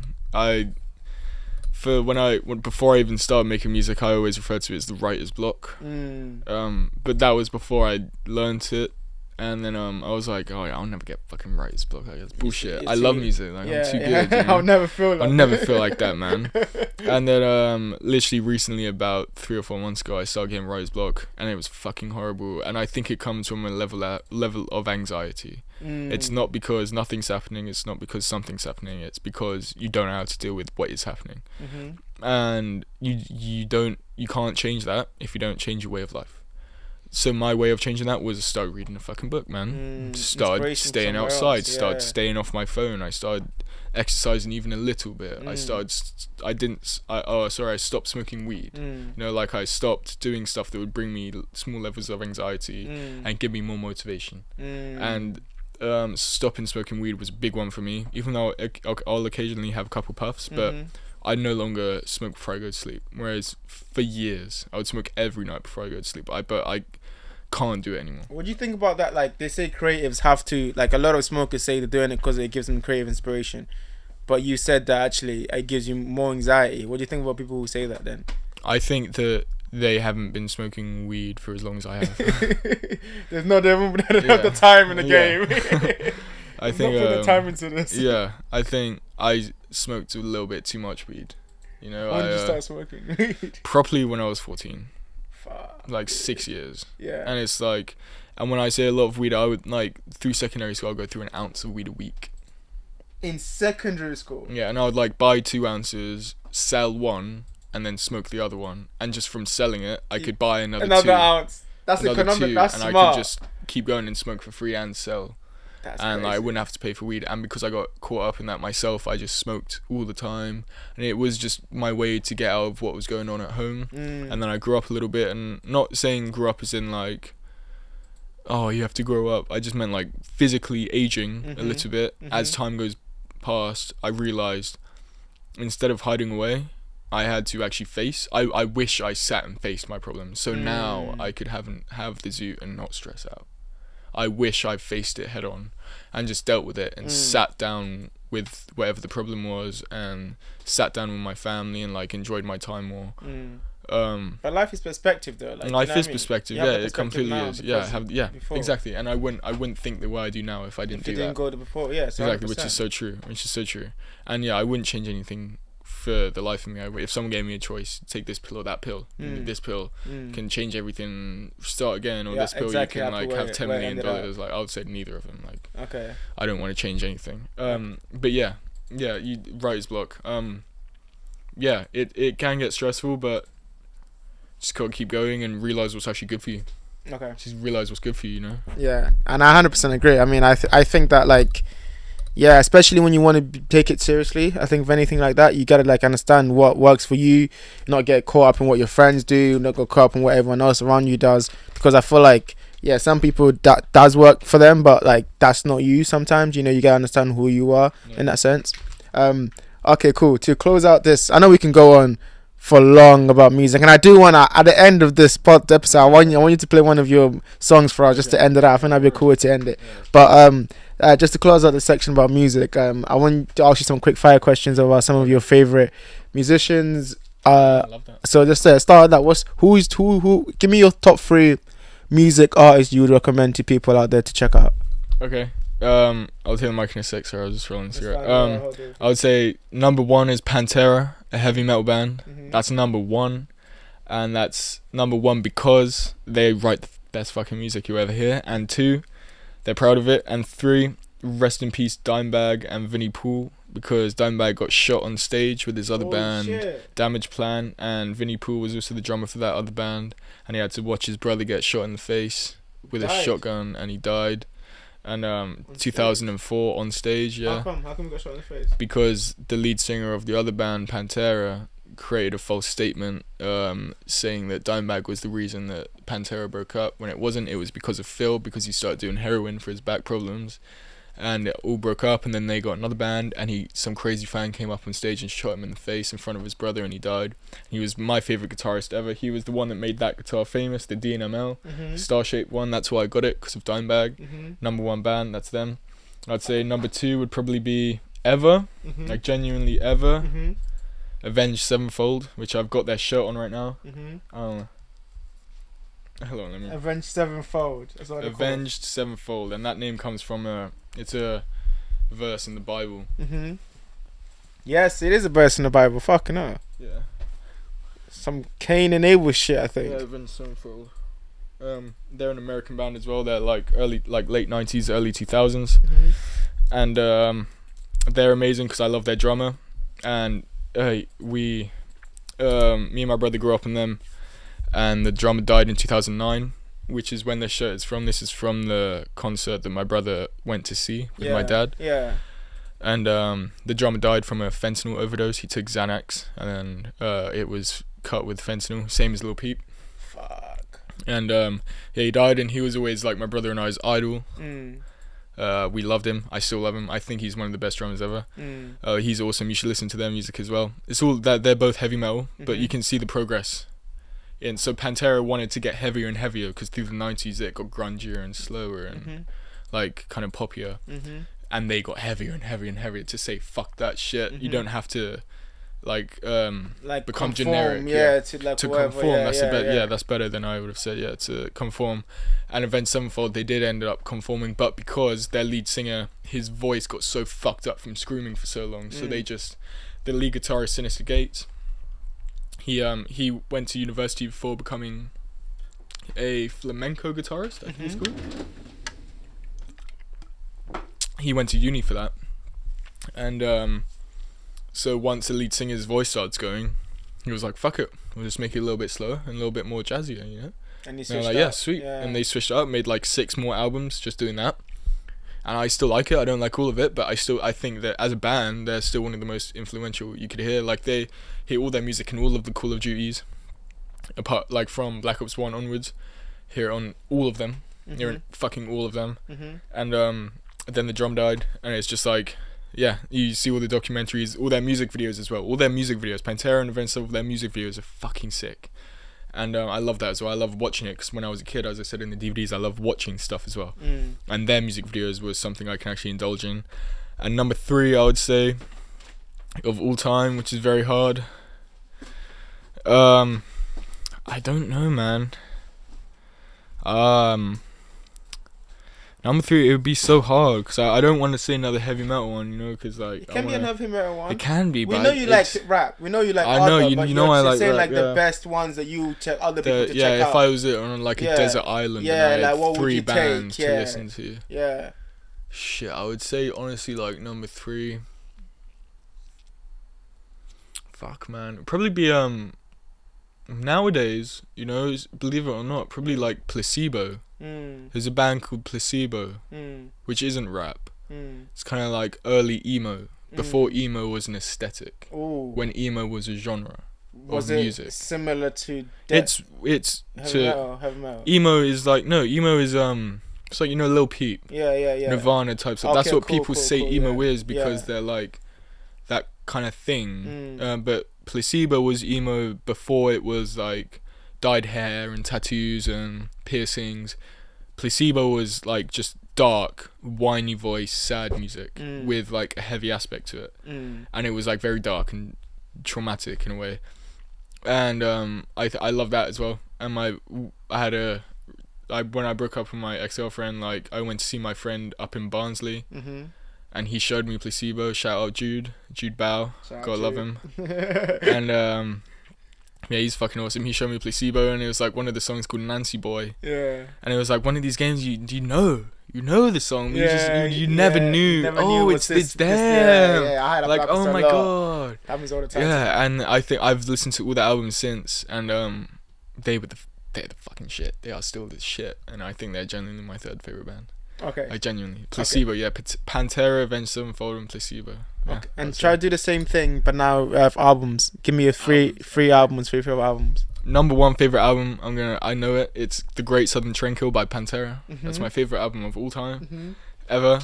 Before I even started making music, I always referred to it as the writer's block. But that was before I learned it. And then I was like, oh yeah, I'll never get fucking writer's block. Like, that's bullshit. I love music. Like, I'm too good. You know? I'll never feel like that, man. And then literally recently, about 3 or 4 months ago, I started getting writer's block, and it was fucking horrible. And I think it comes from a level of anxiety. It's not because nothing's happening. It's not because something's happening. It's because you don't know how to deal with what is happening. And you can't change that if you don't change your way of life. So my way of changing that was to start reading a fucking book, man. Start staying outside. Start staying off my phone. I started exercising even a little bit. I stopped smoking weed. You know, like I stopped doing stuff that would bring me small levels of anxiety and give me more motivation. And stopping smoking weed was a big one for me. Even though I'll occasionally have a couple puffs, but I no longer smoke before I go to sleep. Whereas for years I would smoke every night before I go to sleep. But I can't do it anymore. What do you think about that? Like, they say creatives have to, like, a lot of smokers say they're doing it because it gives them creative inspiration, but you said that actually it gives you more anxiety. What do you think about people who say that then? I think that they haven't been smoking weed for as long as I have. They don't have the time in the game. I think not put the time into this. Yeah, I think I smoked a little bit too much weed. You know, when did you start smoking weed? Properly when I was 14. Fuck. Like 6 years. Yeah. And it's like, and when I say a lot of weed, I would like through secondary school, I'll go through an ounce of weed a week. In secondary school. Yeah, and I would like buy 2 ounces, sell 1, and then smoke the other one, and just from selling it, I could buy another two, ounce. That's economic. That's and smart. I could just keep going and smoke for free and sell. That's and like, I crazy. wouldn't have to pay for weed. And because I got caught up in that myself, I just smoked all the time, and it was just my way to get out of what was going on at home. And then I grew up a little bit, and not saying grew up as in like, oh, you have to grow up. I just meant like physically aging a little bit. As time goes past, I realized instead of hiding away, I had to actually face. I wish I sat and faced my problems, so now I could have the zoot and not stress out. I wish I faced it head on and just dealt with it and sat down with whatever the problem was, and sat down with my family and like enjoyed my time more. But life is perspective, though. Like, Life is perspective. Yeah, it completely is. Yeah, before. exactly. And I wouldn't think the way I do now if I didn't do that. Didn't go there before, yeah. Exactly, which is so true. And yeah, I wouldn't change anything for the life of me. If someone gave me a choice, take this pill or that pill, this pill can change everything, start again, or this pill you can like have $10 million. Like, I would say neither of them. Like, okay, I don't want to change anything. But yeah, you writer's block. Yeah, it can get stressful, but just gotta keep going and realize what's actually good for you. Okay, just realize what's good for you, you know. Yeah, and I 100% agree. I mean, I think that, like, yeah, especially when you want to take it seriously, I think if anything like that, you gotta like understand what works for you, not get caught up in what your friends do, not get caught up in what everyone else around you does. Because I feel like, yeah, some people that does work for them, but like that's not you. Sometimes, you know, you gotta understand who you are in that sense. Okay, cool. To close out this, I know we can go on for long about music, and I do want to, at the end of this episode, I want you to play one of your songs for us, just to end it out. I think that'd be a cool way to end it. But just to close out the section about music, I want to ask you some quick fire questions about some of your favorite musicians. I love that. So just start with that. Who? Give me your top 3 music artists you would recommend to people out there to check out. Okay. I'll take the mic in a sec. Sorry, I was just rolling a cigarette. I would say number 1 is Pantera, a heavy metal band. That's number 1, and that's number 1 because they write the best fucking music you ever hear. And 2, they're proud of it. And 3, rest in peace, Dimebag and Vinnie Poole, because Dimebag got shot on stage with his other band, Damage Plan, and Vinnie Poole was also the drummer for that other band, and he had to watch his brother get shot in the face with a shotgun, and he died. And 2004 on stage, yeah. How come he got shot in the face? Because the lead singer of the other band, Pantera, created a false statement saying that Dimebag was the reason that Pantera broke up, when it wasn't. It was because of Phil, because he started doing heroin for his back problems, and it all broke up. And then they got another band, and some crazy fan came up on stage and shot him in the face in front of his brother, and he died. He was my favorite guitarist ever. He was the one that made that guitar famous, the D&ML star-shaped one. That's why I got it, because of Dimebag. Number 1 band, that's them. I'd say number 2 would probably be Ever, like genuinely Ever. Avenged Sevenfold, which I've got their shirt on right now. Hold on, let me. Avenged Sevenfold. Avenged Sevenfold, and that name comes from it's a verse in the Bible. Yes, it is a verse in the Bible. Fucking hell. Yeah. Some Cain and Abel shit, I think. Yeah, Avenged Sevenfold. They're an American band as well. They're like late 90s, early 2000s, and they're amazing because I love their drummer, and me and my brother grew up in them, and the drummer died in 2009, which is when their shirt is from. This is from the concert that my brother went to see with my dad. Yeah. And the drummer died from a fentanyl overdose. He took Xanax, and then it was cut with fentanyl, same as Lil Peep. Fuck. And yeah, he died, and he was always like my brother and I's idol. We loved him. I still love him. I think he's one of the best drummers ever. He's awesome. You should listen to their music as well. It's all that they're both heavy metal, but you can see the progress. And so Pantera wanted to get heavier and heavier, because through the 90s it got grungier and slower and like kind of poppier. And they got heavier and heavier and heavier to say fuck that shit. You don't have to like become conform, generic. To conform. That's better than I would have said. To conform. And Avenged Sevenfold, they did end up conforming, but because their lead singer, his voice got so fucked up from screaming for so long, so the lead guitarist, Sinister Gates, he went to university before becoming a flamenco guitarist, I think it's called. He went to uni for that, and so once the lead singer's voice starts going, he was like, fuck it, we'll just make it a little bit slower and a little bit more jazzier, you know. And you And switched they're like, up. yeah, sweet. Yeah. And they switched it up, made like 6 more albums just doing that. And I still like it. I don't like all of it, but I think that as a band, they're still one of the most influential you could hear. Like, they hear all their music in all of the Call of Duties, apart like from Black Ops 1 onwards, hear it on all of them. Hear it fucking all of them. And then the drum died, and it's just like, yeah, you see all the documentaries, all their music videos as well. All their music videos, Pantera and Avenged Sevenfold, their music videos are fucking sick. And I love that as well. I love watching it because when I was a kid, as I said in the DVDs, I love watching stuff as well. And their music videos was something I can actually indulge in. And number 3, I would say, of all time, which is very hard. I don't know, man. Number 3, it would be so hard because I don't want to say another heavy metal one, you know, because like it can be another heavy metal one. It can be, we but know you like rap. We know you like. I know other, you know I like saying rap, like the best ones that you check other people to check out. Yeah, if I was on like a desert island, and I had like, 3 bands take? to listen to. Yeah. Shit, I would say honestly like number 3. Fuck, man, it'd probably be nowadays, you know, believe it or not, probably like Placebo. There's a band called Placebo, which isn't rap. It's kind of like early emo, before emo was an aesthetic. When emo was a genre of music. Was it similar to? It's heavy metal. Emo is like emo is it's like, you know, Lil Peep. Yeah. Nirvana type stuff. That's what people say emo is because yeah. they're like that kind of thing. But Placebo was emo before it was like dyed hair and tattoos and piercings. Placebo was like just dark, whiny voice, sad music with like a heavy aspect to it. And it was like very dark and traumatic in a way. And I love that as well. And when I broke up with my ex-girlfriend, like I went to see my friend up in Barnsley, and he showed me Placebo. Shout out Jude Bow, gotta love him. And yeah, he's fucking awesome. He showed me Placebo, and it was like one of the songs called Nancy Boy. Yeah. And it was like one of these games you know the song. You never knew. It's them. Yeah, I had like, oh my god. Happens all the time. Yeah, and I think I've listened to all the albums since, and they're the fucking shit. They are still the shit, and I think they're genuinely my 3rd favorite band. Okay. Like genuinely, Placebo. Okay. Yeah, Pantera, Avenged Sevenfold, and Placebo. Yeah, okay. And try to do the same thing, but now albums. Give me a three favorite albums. Number 1 favorite album, I know it. It's The Great Southern Train By Pantera. That's my favorite album of all time, ever.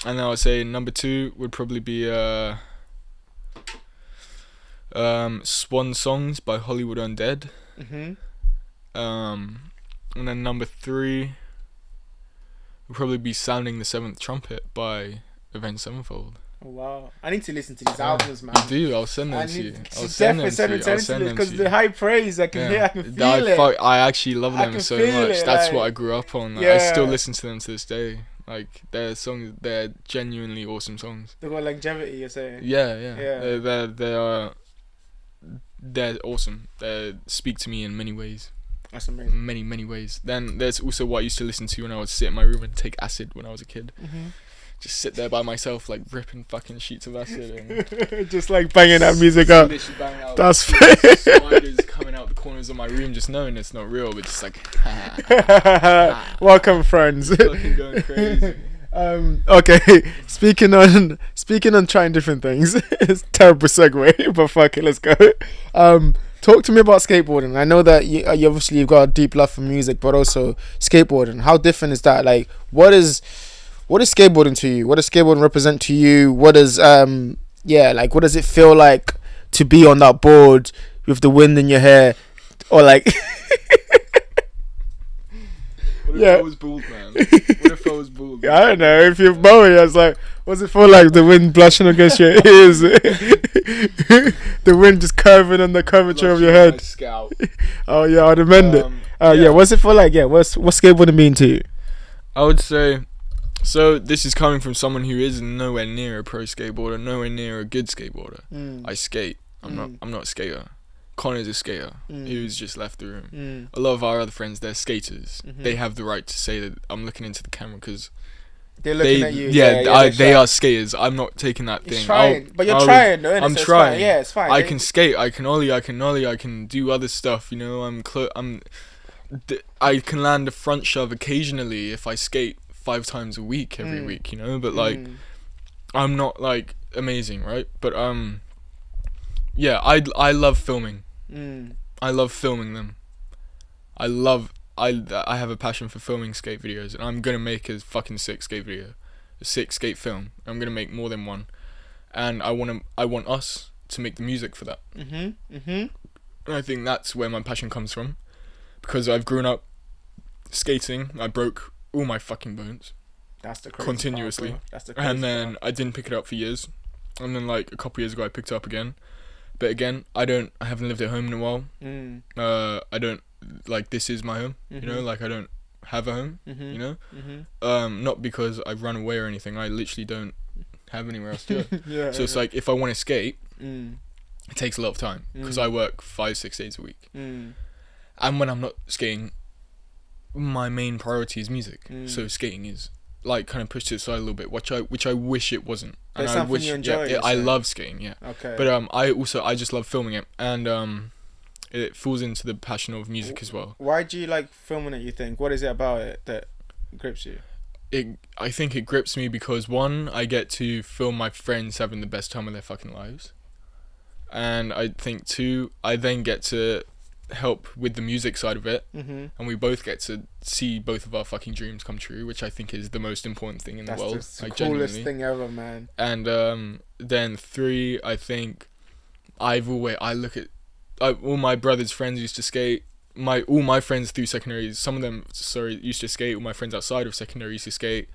And I would say number 2 would probably be Swan Songs by Hollywood Undead. And then number 3 would probably be Sounding the Seventh Trumpet by Avenged Sevenfold. Oh, wow. I need to listen to these albums, man. You do? I'll send them to you. I'll send them to you because the high praise I can hear, I can feel it. I actually love them so much. That's what I grew up on. Like, I still listen to them to this day. Like, their songs, they're genuinely awesome songs. They've got longevity, you're saying? Yeah. They're awesome. They speak to me in many ways. That's amazing. Many ways. Then there's also what I used to listen to when I would sit in my room and take acid when I was a kid. Just sit there by myself, like ripping fucking sheets of acid and just like banging that music up. That's fair. Spiders coming out the corners of my room, just knowing it's not real, but just like welcome, friends. Fucking going crazy. Okay. Speaking on trying different things. It's a terrible segue, but fuck it, let's go. Talk to me about skateboarding. I know that you obviously you've got a deep love for music, but also skateboarding. How different is that? Like, what is skateboarding to you? What does skateboarding represent to you? What does what does it feel like to be on that board with the wind in your hair, or like? What if I was bald, man? What if I was bald? I don't know. If you're bowling, I was like, what's it feel like? The wind blushing against your ears, the wind just curving on the curvature of your head. My scalp. Oh yeah, I'd amend it. What's it feel like? Yeah, what's skateboarding mean to you? I would say, so this is coming from someone who is nowhere near a pro skateboarder, nowhere near a good skateboarder. I skate. I'm not a skater. Connor's a skater who's just left the room. A lot of our other friends, they're skaters. They have the right to say that. I'm looking into the camera because They're looking at you. They are skaters. I'm not taking that thing. Trying, but you're trying though. I'm so trying. It's fine. Yeah, it's fine. I can skate. I can ollie. I can do other stuff. You know, I can land a front shove occasionally if I skate 5 times a week every week. You know, but like, I'm not like amazing, right? But yeah, I love filming. I love filming them. I have a passion for filming skate videos, and I'm gonna make a fucking sick skate video, a sick skate film. I'm gonna make more than one, and I want us to make the music for that. And I think that's where my passion comes from, because I've grown up skating. I broke all my fucking bones. That's the crazy continuously part, that's the crazy and then part. I didn't pick it up for years, and then like a couple years ago I picked it up again. But again, I haven't lived at home in a while. I don't, like, this is my home, you know, like, I don't have a home, you know, not because I've run away or anything. I literally don't have anywhere else to go. So it's like, if I want to skate, it takes a lot of time, because I work 5-6 days a week. And when I'm not skating, my main priority is music. So skating is like kind of pushed to the side a little bit, which I wish it wasn't. And it's something you enjoy. I love skating, yeah. Okay. But I just love filming it, and it falls into the passion of music as well. Why do you like filming it, you think? What is it about it that grips you? I think it grips me because, one, I get to film my friends having the best time of their fucking lives, and I think, two, I then get to help with the music side of it, and we both get to see both of our fucking dreams come true, which I think is the most important thing in the world. That's the like, coolest genuinely. thing ever, man. And then 3, I think I look at all my brother's friends used to skate. All my friends through secondary, some of them used to skate. All my friends outside of secondary used to skate.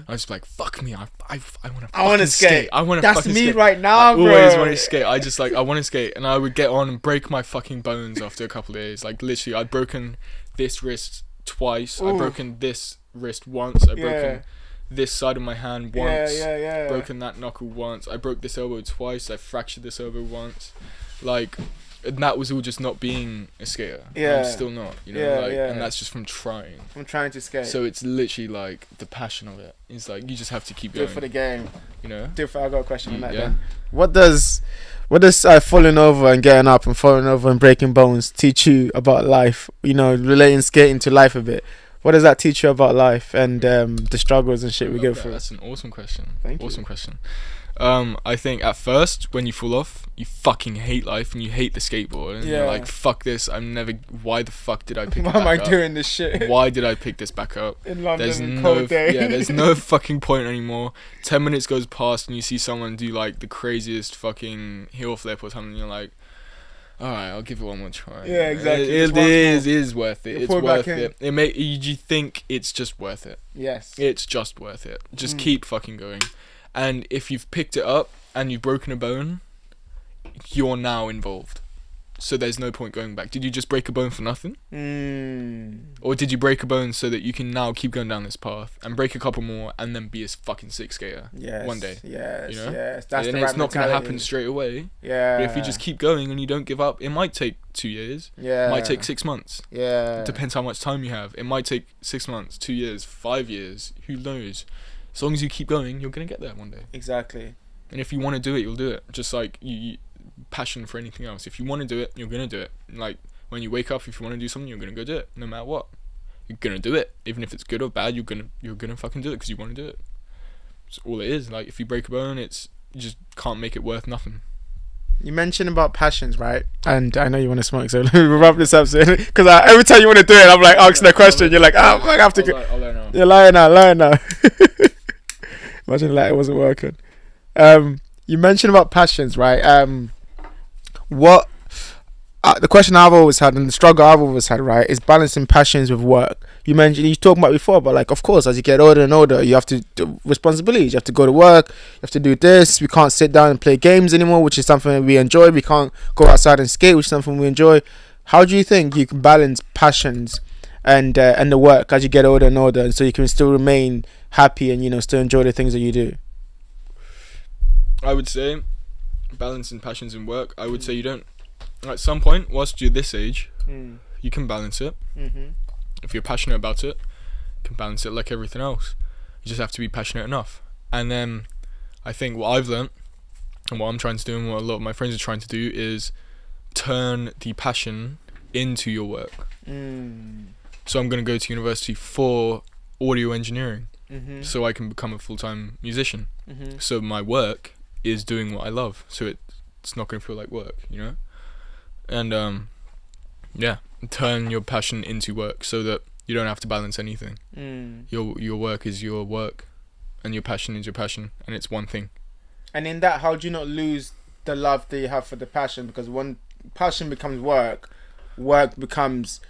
I was like, fuck me, I want to skate. I want to. That's me skate. Right now, bro. I always want to skate. I want to skate, and I would get on and break my fucking bones after a couple of days. Like, literally, I'd broken this wrist twice. I'd broken this wrist once. I'd broken this side of my hand once. Broken that knuckle once. I broke this elbow twice. I fractured this elbow once. Like. And that was all just not being a skater. I'm still not, you know, and that's just from trying. From trying to skate. So it's literally like the passion of it. It's like you just have to keep going. Do it for the game. You know. I got a question on that. Then. What does falling over and getting up and falling over and breaking bones teach you about life? You know, relating skating to life a bit. What does that teach you about life and the struggles and shit we go through? That's an awesome question. Thank you. Awesome question. I think at first, when you fall off, you fucking hate life and you hate the skateboard, and you're like, fuck this, why the fuck did I pick it back up? Why am I doing this shit? Why did I pick this back up? In London, cold day. Yeah, there's no fucking point anymore. 10 minutes goes past and you see someone do like the craziest fucking heel flip or something, and you're like, alright, I'll give it one more try. Yeah, exactly. It is worth it. It's worth it. You think it's just worth it. Yes. It's just worth it. Just keep fucking going. And if you've picked it up and you've broken a bone, you're now involved. So there's no point going back. Did you just break a bone for nothing? Or did you break a bone so that you can now keep going down this path and break a couple more and then be a fucking sick skater one day? Yes, you know? Yes. That's and the right it's not going to mentality. happen straight away. Yeah. But if you just keep going and you don't give up, it might take 2 years. Yeah. It might take 6 months. Yeah. It depends how much time you have. It might take 6 months, 2 years, 5 years. Who knows? As long as you keep going, you're going to get there one day. Exactly. And if you want to do it, you'll do it. Just like you passion for anything else. If you want to do it, you're going to do it. Like, when you wake up, if you want to do something, you're going to go do it. No matter what. You're going to do it. Even if it's good or bad, you're going to fucking do it because you want to do it. That's all it is. Like, if you break a bone, you just can't make it worth nothing. You mentioned about passions, right? And I know you want to smoke, so let me wrap this up soon. Because every time you want to do it, I'm like asking a question. You're like, I have to go. I'll learn now. You're lying now. Imagine like it wasn't working. You mentioned about passions, right? What the question I've always had and the struggle I've always had, right, is balancing passions with work. You talked about before, but like, of course, as you get older and older, you have to do responsibilities. You have to go to work. You have to do this. We can't sit down and play games anymore, which is something we enjoy. We can't go outside and skate, which is something we enjoy. How do you think you can balance passions and the work as you get older and older, and so you can still remain happy and still enjoy the things that you do? I would say balancing passions and work. I would say you don't. At some point, whilst you're this age, you can balance it. If you're passionate about it, you can balance it like everything else. You just have to be passionate enough. And then I think what I've learnt and what I'm trying to do and what a lot of my friends are trying to do is turn the passion into your work. So I'm going to go to university for audio engineering so I can become a full-time musician. So my work is doing what I love, so it's not going to feel like work, you know. And yeah, turn your passion into work so that you don't have to balance anything. Your work is your work and your passion is your passion, and it's one thing. And in that, how do you not lose the love that you have for the passion? Because when passion becomes work, work becomes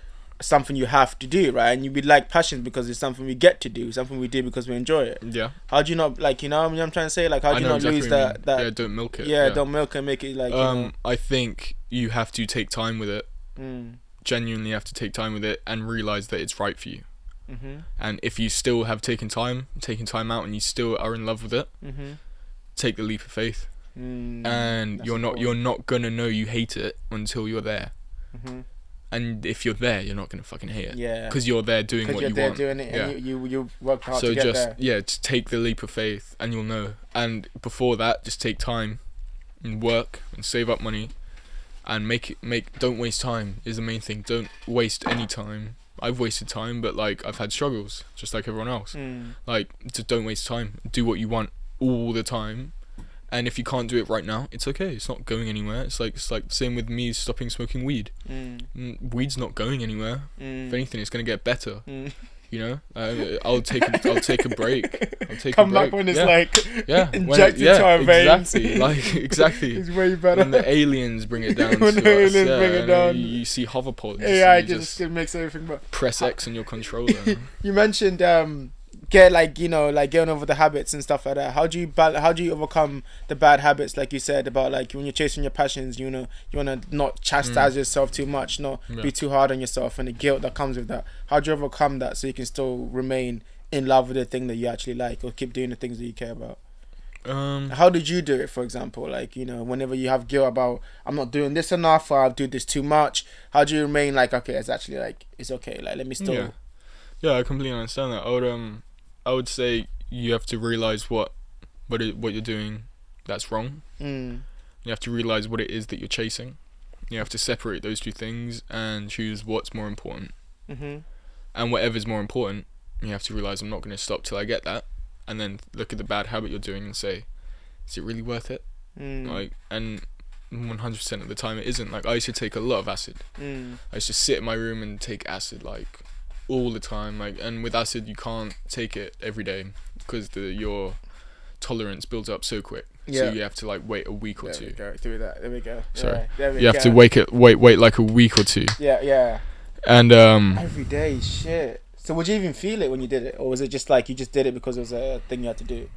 something you have to do, right? And you would like passion because it's something we get to do, something we do because we enjoy it. Yeah. How do you not, like, you know what I'm trying to say? Like, how do you not exactly lose that? Yeah, don't milk it. Yeah, don't milk it and make it like, you know. I think you have to take time with it. Genuinely have to take time with it and realize that it's right for you. And if you still have taken time out and you still are in love with it, take the leap of faith. And you're not gonna know you hate it until you're there. And if you're there, you're not gonna fucking hate it. Yeah. Because you're there doing what you want. Doing it, and you worked hard so to get there. just take the leap of faith, and you'll know. And before that, just take time and work and save up money, and don't waste time is the main thing. Don't waste any time. I've wasted time, but like I've had struggles, just like everyone else. Like, just don't waste time. Do what you want all the time. And if you can't do it right now, it's okay. It's not going anywhere. It's like same with me stopping smoking weed. Weed's not going anywhere. If anything, it's gonna get better. You know, I'll take a break. Come back when it's injected to our veins. Exactly. It's way better. When the aliens bring it down. When the aliens bring it down. You see hoverpods. AI just makes everything better. Press X on your controller. You mentioned getting over the habits and stuff like that. How do you overcome the bad habits, like you said, about like when you're chasing your passions, you wanna not chastise yourself too much, not be too hard on yourself, and the guilt that comes with that. How do you overcome that so you can still remain in love with the thing that you actually like, or keep doing the things that you care about? How did you do it, for example? Like, you know, whenever you have guilt about I'm not doing this enough, or I've do this too much, how do you remain like, okay, it's actually like, it's okay, like let me still I completely understand that. I would say you have to realize what you're doing that's wrong. You have to realize what it is that you're chasing. You have to separate those two things and choose what's more important. And whatever's more important, you have to realize I'm not going to stop till I get that. And then look at the bad habit you're doing and say, is it really worth it? Like, and 100% of the time it isn't. Like, I used to take a lot of acid. I used to sit in my room and take acid like all the time, like, and with acid you can't take it every day because your tolerance builds up so quick. So you have to like wait a week or two. There we go. Sorry. Yeah, you have to wait like a week or two. Yeah. And every day, shit. So would you even feel it when you did it, or was it just like you just did it because it was a thing you had to do?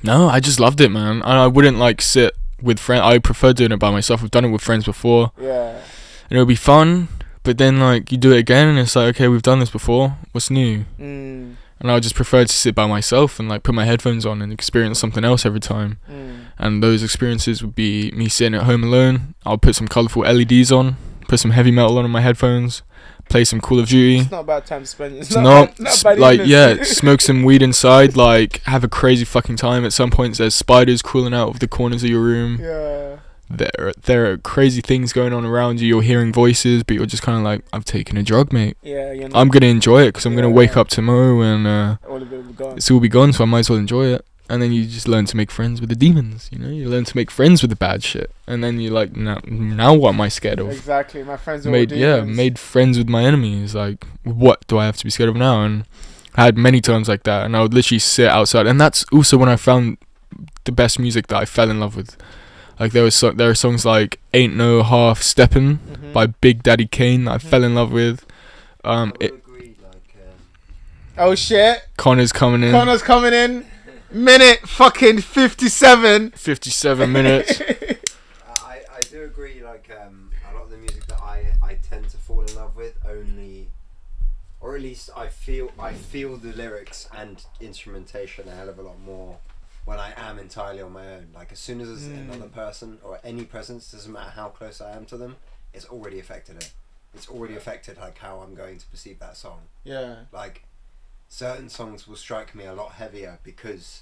No, I just loved it, man. I wouldn't like sit with friends. I prefer doing it by myself. I've done it with friends before. Yeah. And it would be fun. But then, like, you do it again, and it's like, okay, we've done this before. What's new? And I would just prefer to sit by myself and, like, put my headphones on and experience something else every time. And those experiences would be me sitting at home alone. I'll put some colourful LEDs on, put some heavy metal on my headphones, play some Call of Duty. It's not a bad time to spend. It's not smoke some weed inside, like, have a crazy fucking time. At some points, there's spiders crawling out of the corners of your room. Yeah. There are crazy things going on around you. You're hearing voices, but you're just kind of like, I've taken a drug, mate. Yeah, I'm gonna enjoy it because I'm gonna wake up tomorrow and it's all be gone. So I might as well enjoy it. And then you just learn to make friends with the demons. You know, you learn to make friends with the bad shit. And then you're like, now what am I scared of? Exactly, my friends are all demons. Made friends with my enemies. Like, what do I have to be scared of now? And I had many times like that, and I would literally sit outside. And that's also when I found the best music that I fell in love with. Like, there are songs like Ain't No Half Steppin' by Big Daddy Kane that I fell in love with. Oh shit. Connor's coming in. Minute fucking 57. 57 minutes. I do agree, like, a lot of the music that I tend to fall in love with or at least I feel the lyrics and instrumentation a hell of a lot more when I am entirely on my own. Like, as soon as there's another person or any presence, doesn't matter how close I am to them, it's already affected it. It's already affected like how I'm going to perceive that song. Yeah. Like, certain songs will strike me a lot heavier because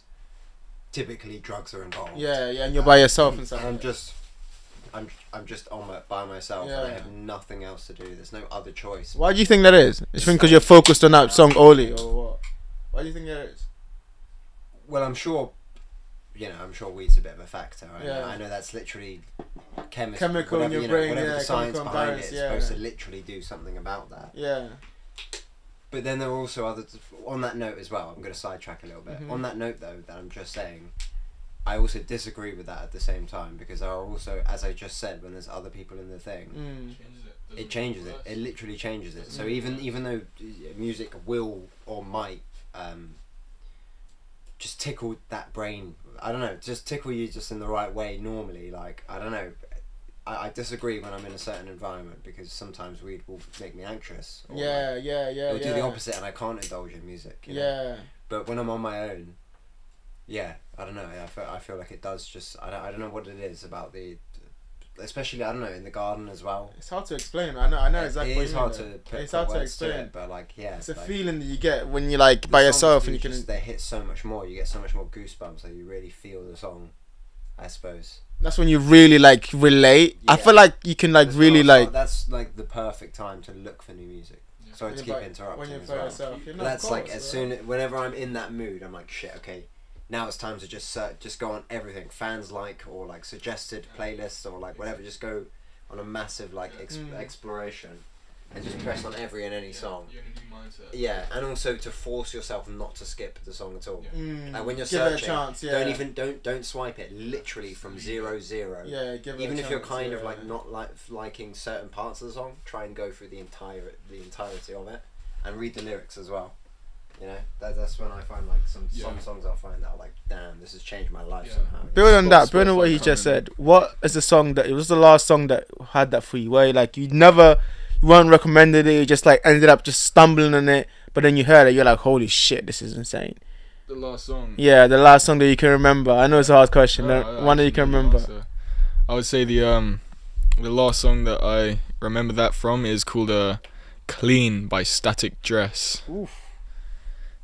typically drugs are involved. Yeah, and you're by yourself and stuff. I'm just by myself, Yeah. and I have nothing else to do. There's no other choice. Why do you think that is? It's because you're focused on that song only, or what? Why do you think that is? Well, I'm sure weed's a bit of a factor. Yeah. I know that's literally Chemical in your brain, whatever yeah, the science chemical behind it imbalance, is yeah. supposed to literally do something about that. Yeah. But then there are also other. On that note as well, I'm going to sidetrack a little bit. Mhm. On that note, though, that I'm just saying, I also disagree with that at the same time, because there are also, as I just said, when there's other people in the thing, it changes it. It literally changes it. So even though music will or might just tickle that brain, I don't know, just tickle you just in the right way normally. Like, I don't know. I disagree when I'm in a certain environment, because sometimes weed will make me anxious. Or it'll do the opposite, and I can't indulge in music. You know? But when I'm on my own, yeah, I don't know. I feel like it does just. I don't know what it is about the. Especially, I don't know, in the garden as well. It's hard to explain. I know exactly. It is what hard you mean, to put it's hard to words explain. to it, but like, yeah, It's a like, feeling that you get when you're like the by songs yourself do and you can. just, they hit so much more. You get so much more goosebumps. Like, you really feel the song, I suppose. That's when you really like relate. I Yeah. feel like you can like That's really when I like. start- That's like the perfect time to look for new music. Sorry to when keep you're by- interrupting when you're as by well. yourself. Yeah, no, But that's of like course, whenever I'm in that mood, I'm like, shit, okay, now it's time to just go on everything fans like, or like suggested playlists, or like whatever. Just go on a massive like exploration, and just press on every and any song. You're in a new mindset. Yeah, and also to force yourself not to skip the song at all. Like when you're Give it a searching, chance, yeah. don't swipe it literally from 0, 0. Yeah, give it a Even if you're chance, kind of yeah. like not liking certain parts of the song, try and go through the entirety of it, and read the lyrics as well. You know, that's when I find like some songs I'll find that are like, damn, this has changed my life somehow. Build on that. Build on what he just said. What is the song that it was the last song that had that for you? Where like you weren't recommended it, you just like ended up just stumbling on it, but then you heard it, you're like, holy shit, this is insane. The last song. Yeah, the last song that you can remember. I know it's a hard question. One that you can remember. I would say the last song that I remember that from is called "Clean" by Static Dress. Oof.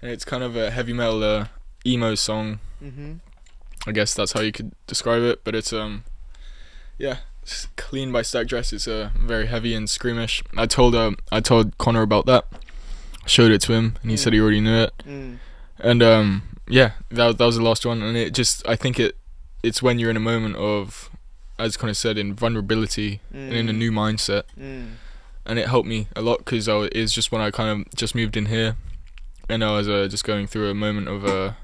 And it's kind of a heavy metal emo song. Mhm. I guess that's how you could describe it. But it's it's "Clean" by Static Dress. It's very heavy and screamish. I told Connor about that. I showed it to him, and he said he already knew it. And that was the last one. And it just, I think it's when you're in a moment of, as Connor said, in vulnerability and in a new mindset. And it helped me a lot, because it's just when I kind of just moved in here, and I was just going through a moment of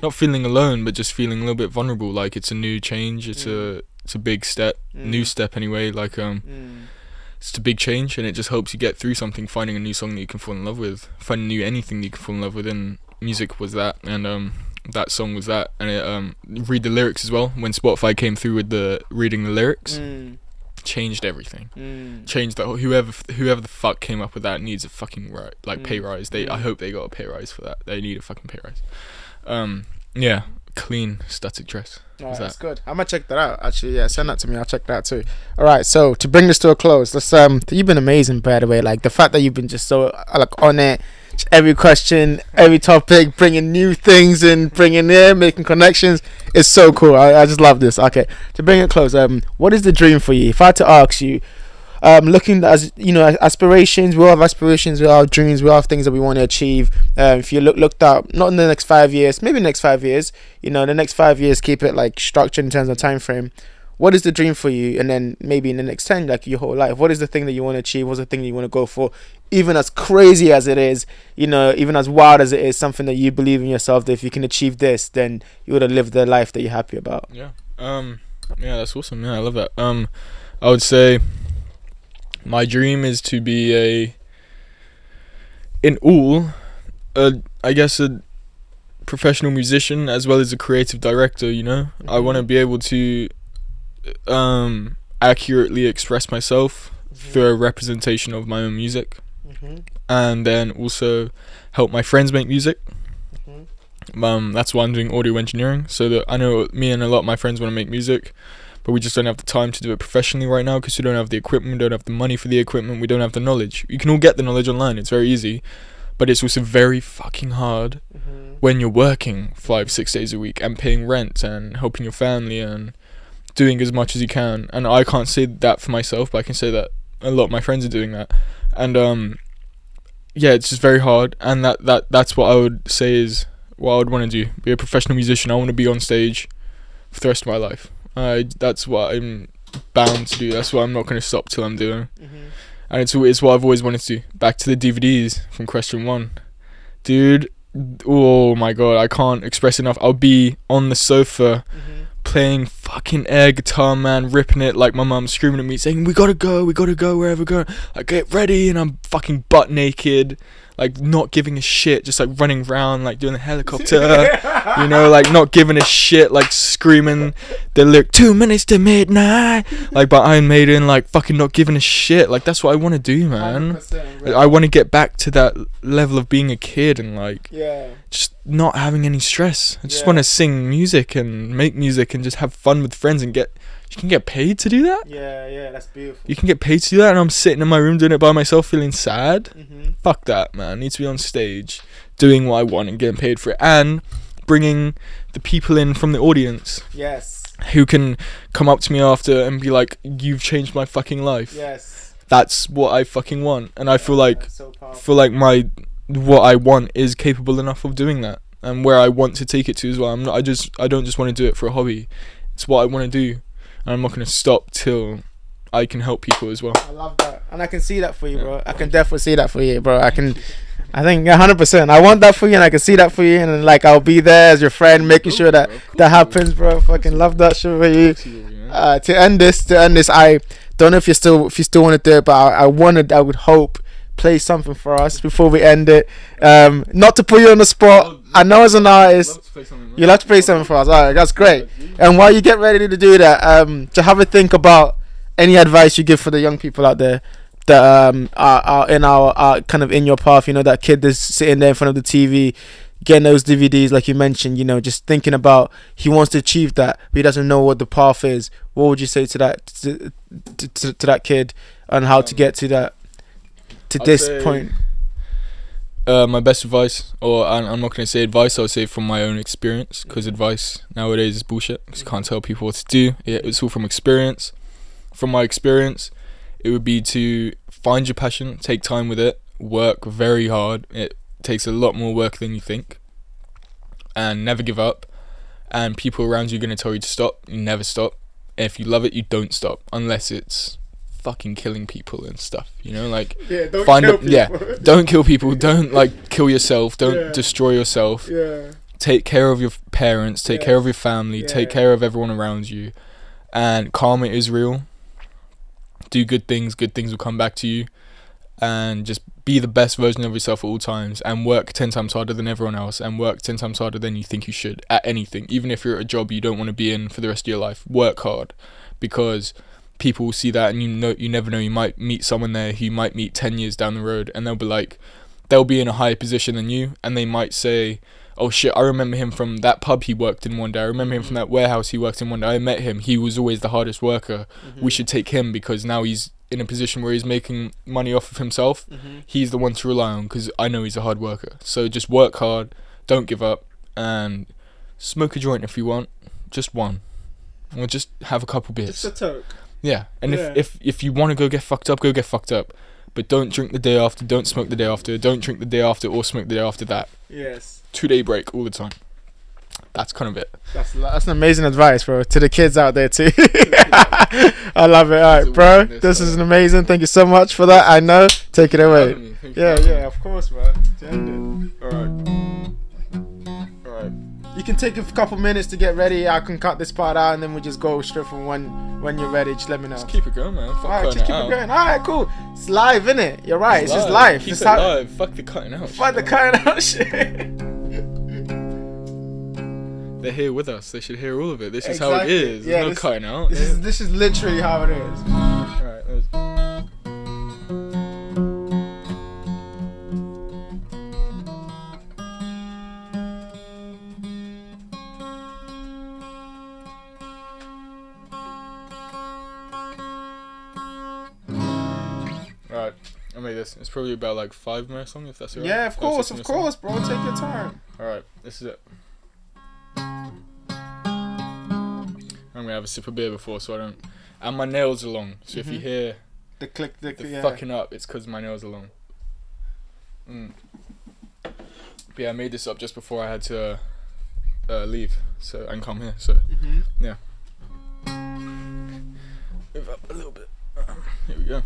not feeling alone, but just feeling a little bit vulnerable. Like, it's a new change. It's a big step, new step anyway. Like it's a big change, and it just helps you get through something. Finding a new song that you can fall in love with, finding new anything that you can fall in love with, and music was that, and that song was that. And it read the lyrics as well. When Spotify came through with the reading the lyrics, changed everything. Changed that. Whoever the fuck came up with that needs a fucking pay rise. I hope they got a pay rise for that. They need a fucking pay rise. Yeah, Clean, Static Dress. Alright, that's good. I'm gonna check that out. Actually, yeah, send that to me. I'll check that too. All right, so to bring this to a close, let's you've been amazing, by the way. Like the fact that you've been just so like on it, every question, every topic, bringing new things and bringing in, making connections. It's so cool. I just love this. Okay, to bring it close, what is the dream for you? If I had to ask you, looking as you know, aspirations. We all have aspirations. We all have dreams. We all have things that we want to achieve. If you looked out, not in the next 5 years, maybe the next 5 years. You know, the next 5 years, keep it like structured in terms of time frame. What is the dream for you? And then maybe in the next 10, like your whole life, what is the thing that you want to achieve? What's the thing that you want to go for? Even as crazy as it is, you know, even as wild as it is, something that you believe in yourself, that if you can achieve this, then you would have lived the life that you're happy about. Yeah. Yeah, that's awesome. Yeah, I love that. I would say my dream is to be I guess a professional musician as well as a creative director, you know. I want to be able to accurately express myself through a representation of my own music, and then also help my friends make music. That's why I'm doing audio engineering, so that I know me and a lot of my friends want to make music, but we just don't have the time to do it professionally right now, because we don't have the equipment, we don't have the money for the equipment, we don't have the knowledge. You can all get the knowledge online, it's very easy, but it's also very fucking hard Mm-hmm. when you're working 5-6 days a week and paying rent and helping your family and doing as much as you can. And I can't say that for myself, but I can say that a lot of my friends are doing that. And yeah, it's just very hard. And that's what I would say is what I would want to do. Be a professional musician. I want to be on stage for the rest of my life. That's what I'm bound to do. That's what I'm not going to stop till I'm doing. Mm-hmm. And it's what I've always wanted to do. Back to the DVDs from Question 1. Dude, oh my god, I can't express enough. I'll be on the sofa playing fucking air guitar, man, ripping it like my mum screaming at me saying, we gotta go, wherever we're going. I get ready and I'm fucking butt naked, like not giving a shit, just like running around, like doing the helicopter, you know, like not giving a shit, like screaming the lyric 2 minutes to midnight, like by Iron Maiden, like fucking not giving a shit. Like that's what I want to do, man. I want to get back to that level of being a kid and like just not having any stress. I just want to sing music and make music and just have fun with friends and you can get paid to do that. Yeah, that's beautiful. You can get paid to do that, and I'm sitting in my room doing it by myself feeling sad. Mm-hmm. Fuck that, man. I need to be on stage doing what I want and getting paid for it, and bringing the people in from the audience. Yes. Who can come up to me after and be like, you've changed my fucking life. Yes. That's what I fucking want, and I feel like so what I want is capable enough of doing that, and where I want to take it to as well. I don't just want to do it for a hobby. It's what I want to do, and I'm not going to stop till I can help people as well. I love that, and I can see that for you, bro. I can definitely see that for you, bro. I think 100%. I want that for you, and I can see that for you, and like I'll be there as your friend, making sure that happens, bro. Fucking love that shit for you. To end this, I don't know if you still want to do it, but I would hope play something for us before we end it. Not to put you on the spot. I know as an artist, you'll have to play something for us. Alright, that's great. And while you get ready to do that, to have a think about any advice you give for the young people out there that are in our kind of in your path. You know, that kid that's sitting there in front of the TV, getting those DVDs, like you mentioned. You know, just thinking about he wants to achieve that, but he doesn't know what the path is. What would you say to that to that kid on how to get to that? To this point, my best advice, or I'm not going to say advice, I'll say from my own experience, because advice nowadays is bullshit, because you can't tell people what to do. It's all from experience. From my experience, it would be to find your passion, take time with it, work very hard. It takes a lot more work than you think, and never give up. And people around you are going to tell you to stop. You never stop. And if you love it, you don't stop, unless it's fucking killing people and stuff, you know, like don't kill people, don't like kill yourself, don't destroy yourself. Take care of your parents, take care of your family, take care of everyone around you, and karma is real. Do good things will come back to you, and just be the best version of yourself at all times, and work 10 times harder than everyone else, and work 10 times harder than you think you should at anything. Even if you're at a job you don't want to be in for the rest of your life, work hard, because people will see that, and you never know, you might meet someone there who you might meet 10 years down the road, and they'll be in a higher position than you, and they might say, oh shit, I remember him from that pub he worked in one day, I remember him from that warehouse he worked in one day, I met him, he was always the hardest worker. We should take him because now he's in a position where he's making money off of himself. He's the one to rely on because I know he's a hard worker. So just work hard, don't give up, and smoke a joint if you want, just one, or just have a couple beers. Just a toke. Yeah, and if you want to go get fucked up, but don't drink the day after, don't smoke the day after, don't drink the day after or smoke the day after that. Yes. 2-day break all the time. That's kind of it. That's an amazing advice, bro, to the kids out there too. I love it. Alright, bro, this is amazing. Thank you so much for that. I know. Take it away. Yeah, of course, man. Alright. You can take a couple minutes to get ready. I can cut this part out, and then we just go straight from when you're ready. Just let me know. Just keep it going, man. Alright, just keep it going. Alright, cool. It's live, innit? You're right. It's just live. Keep it live. Fuck the cutting out. Fuck the cutting out shit. They're here with us. They should hear all of it. This is how it is. There's no cutting out. This is literally how it is. Alright, Alright, I'll make this. It's probably about like 5 minutes long, if that's alright. Yeah, of 5, course, 6 of minutes long. course, bro. Take your time. Alright, this is it. I'm gonna have a sip of beer before, so I don't. And my nails are long, so if you hear The click, the yeah. fucking up, it's because my nails are long. But yeah, I made this up just before I had to leave, so and come here. So yeah. Move up a little bit. Here we go.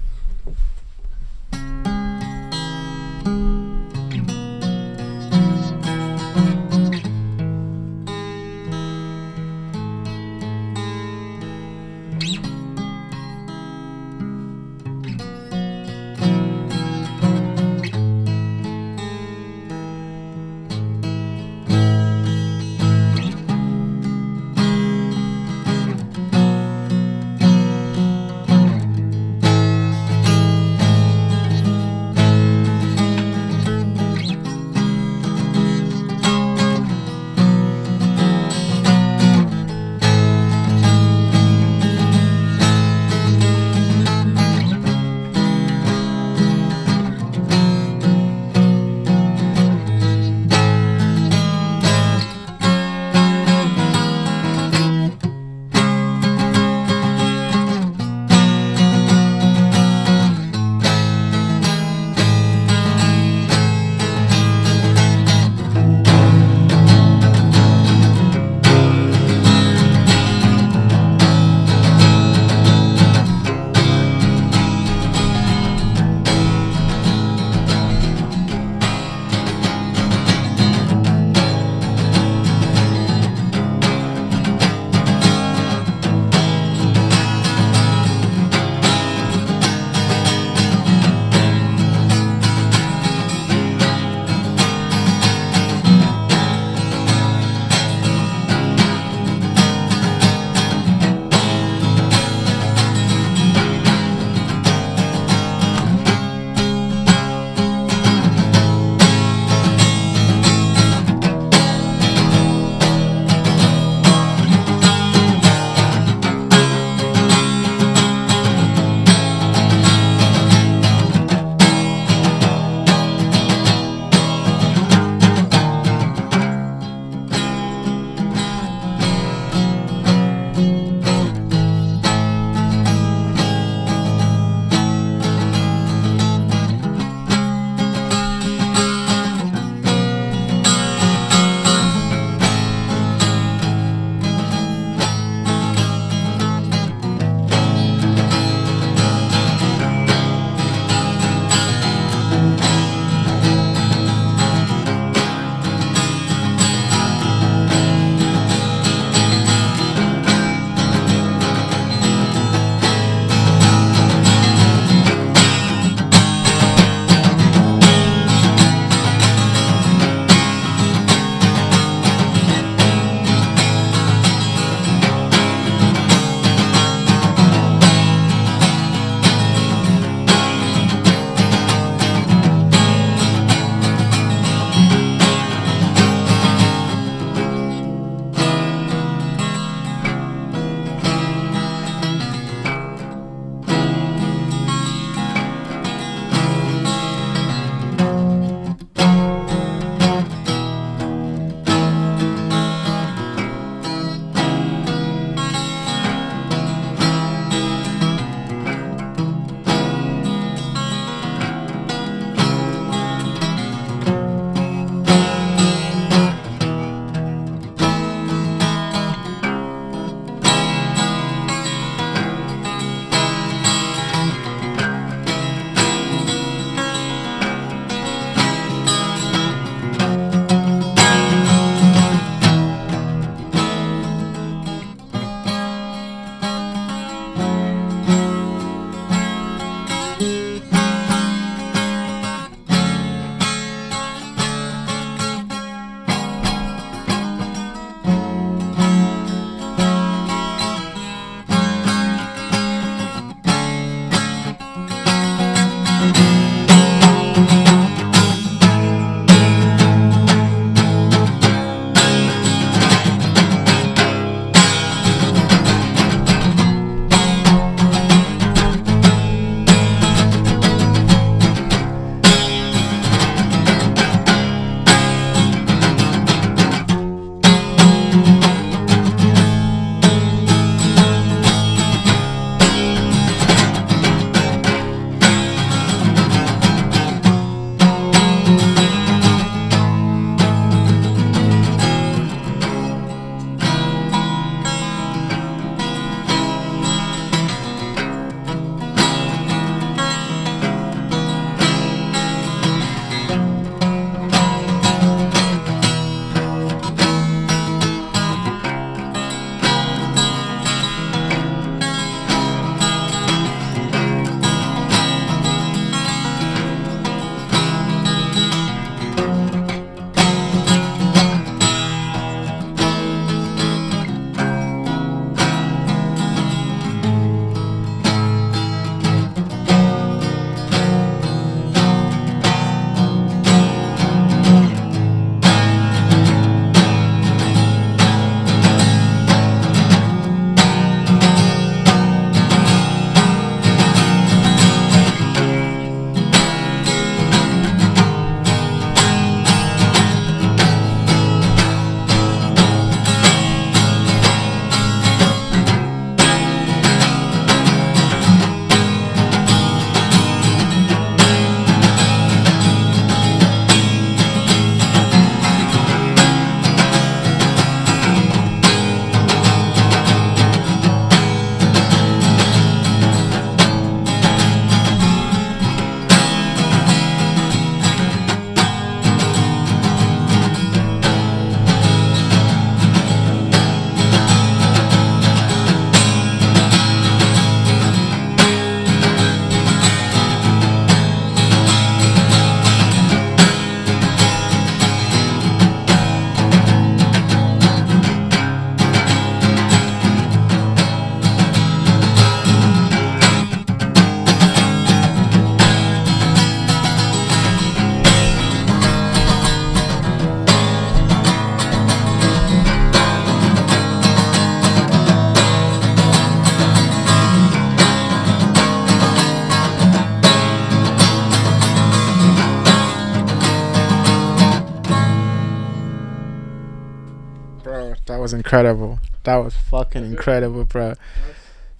was incredible. That was fucking incredible, bro.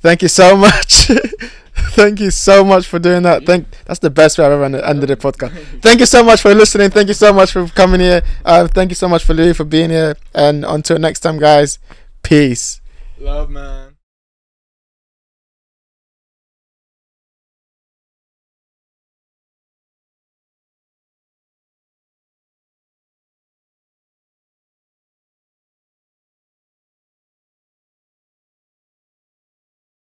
Thank you so much. Thank you so much for doing that. That's the best way I've ever ended a podcast. Thank you so much for listening. Thank you so much for coming here. Thank you so much for Louis for being here. And until next time, guys. Peace. Love, man.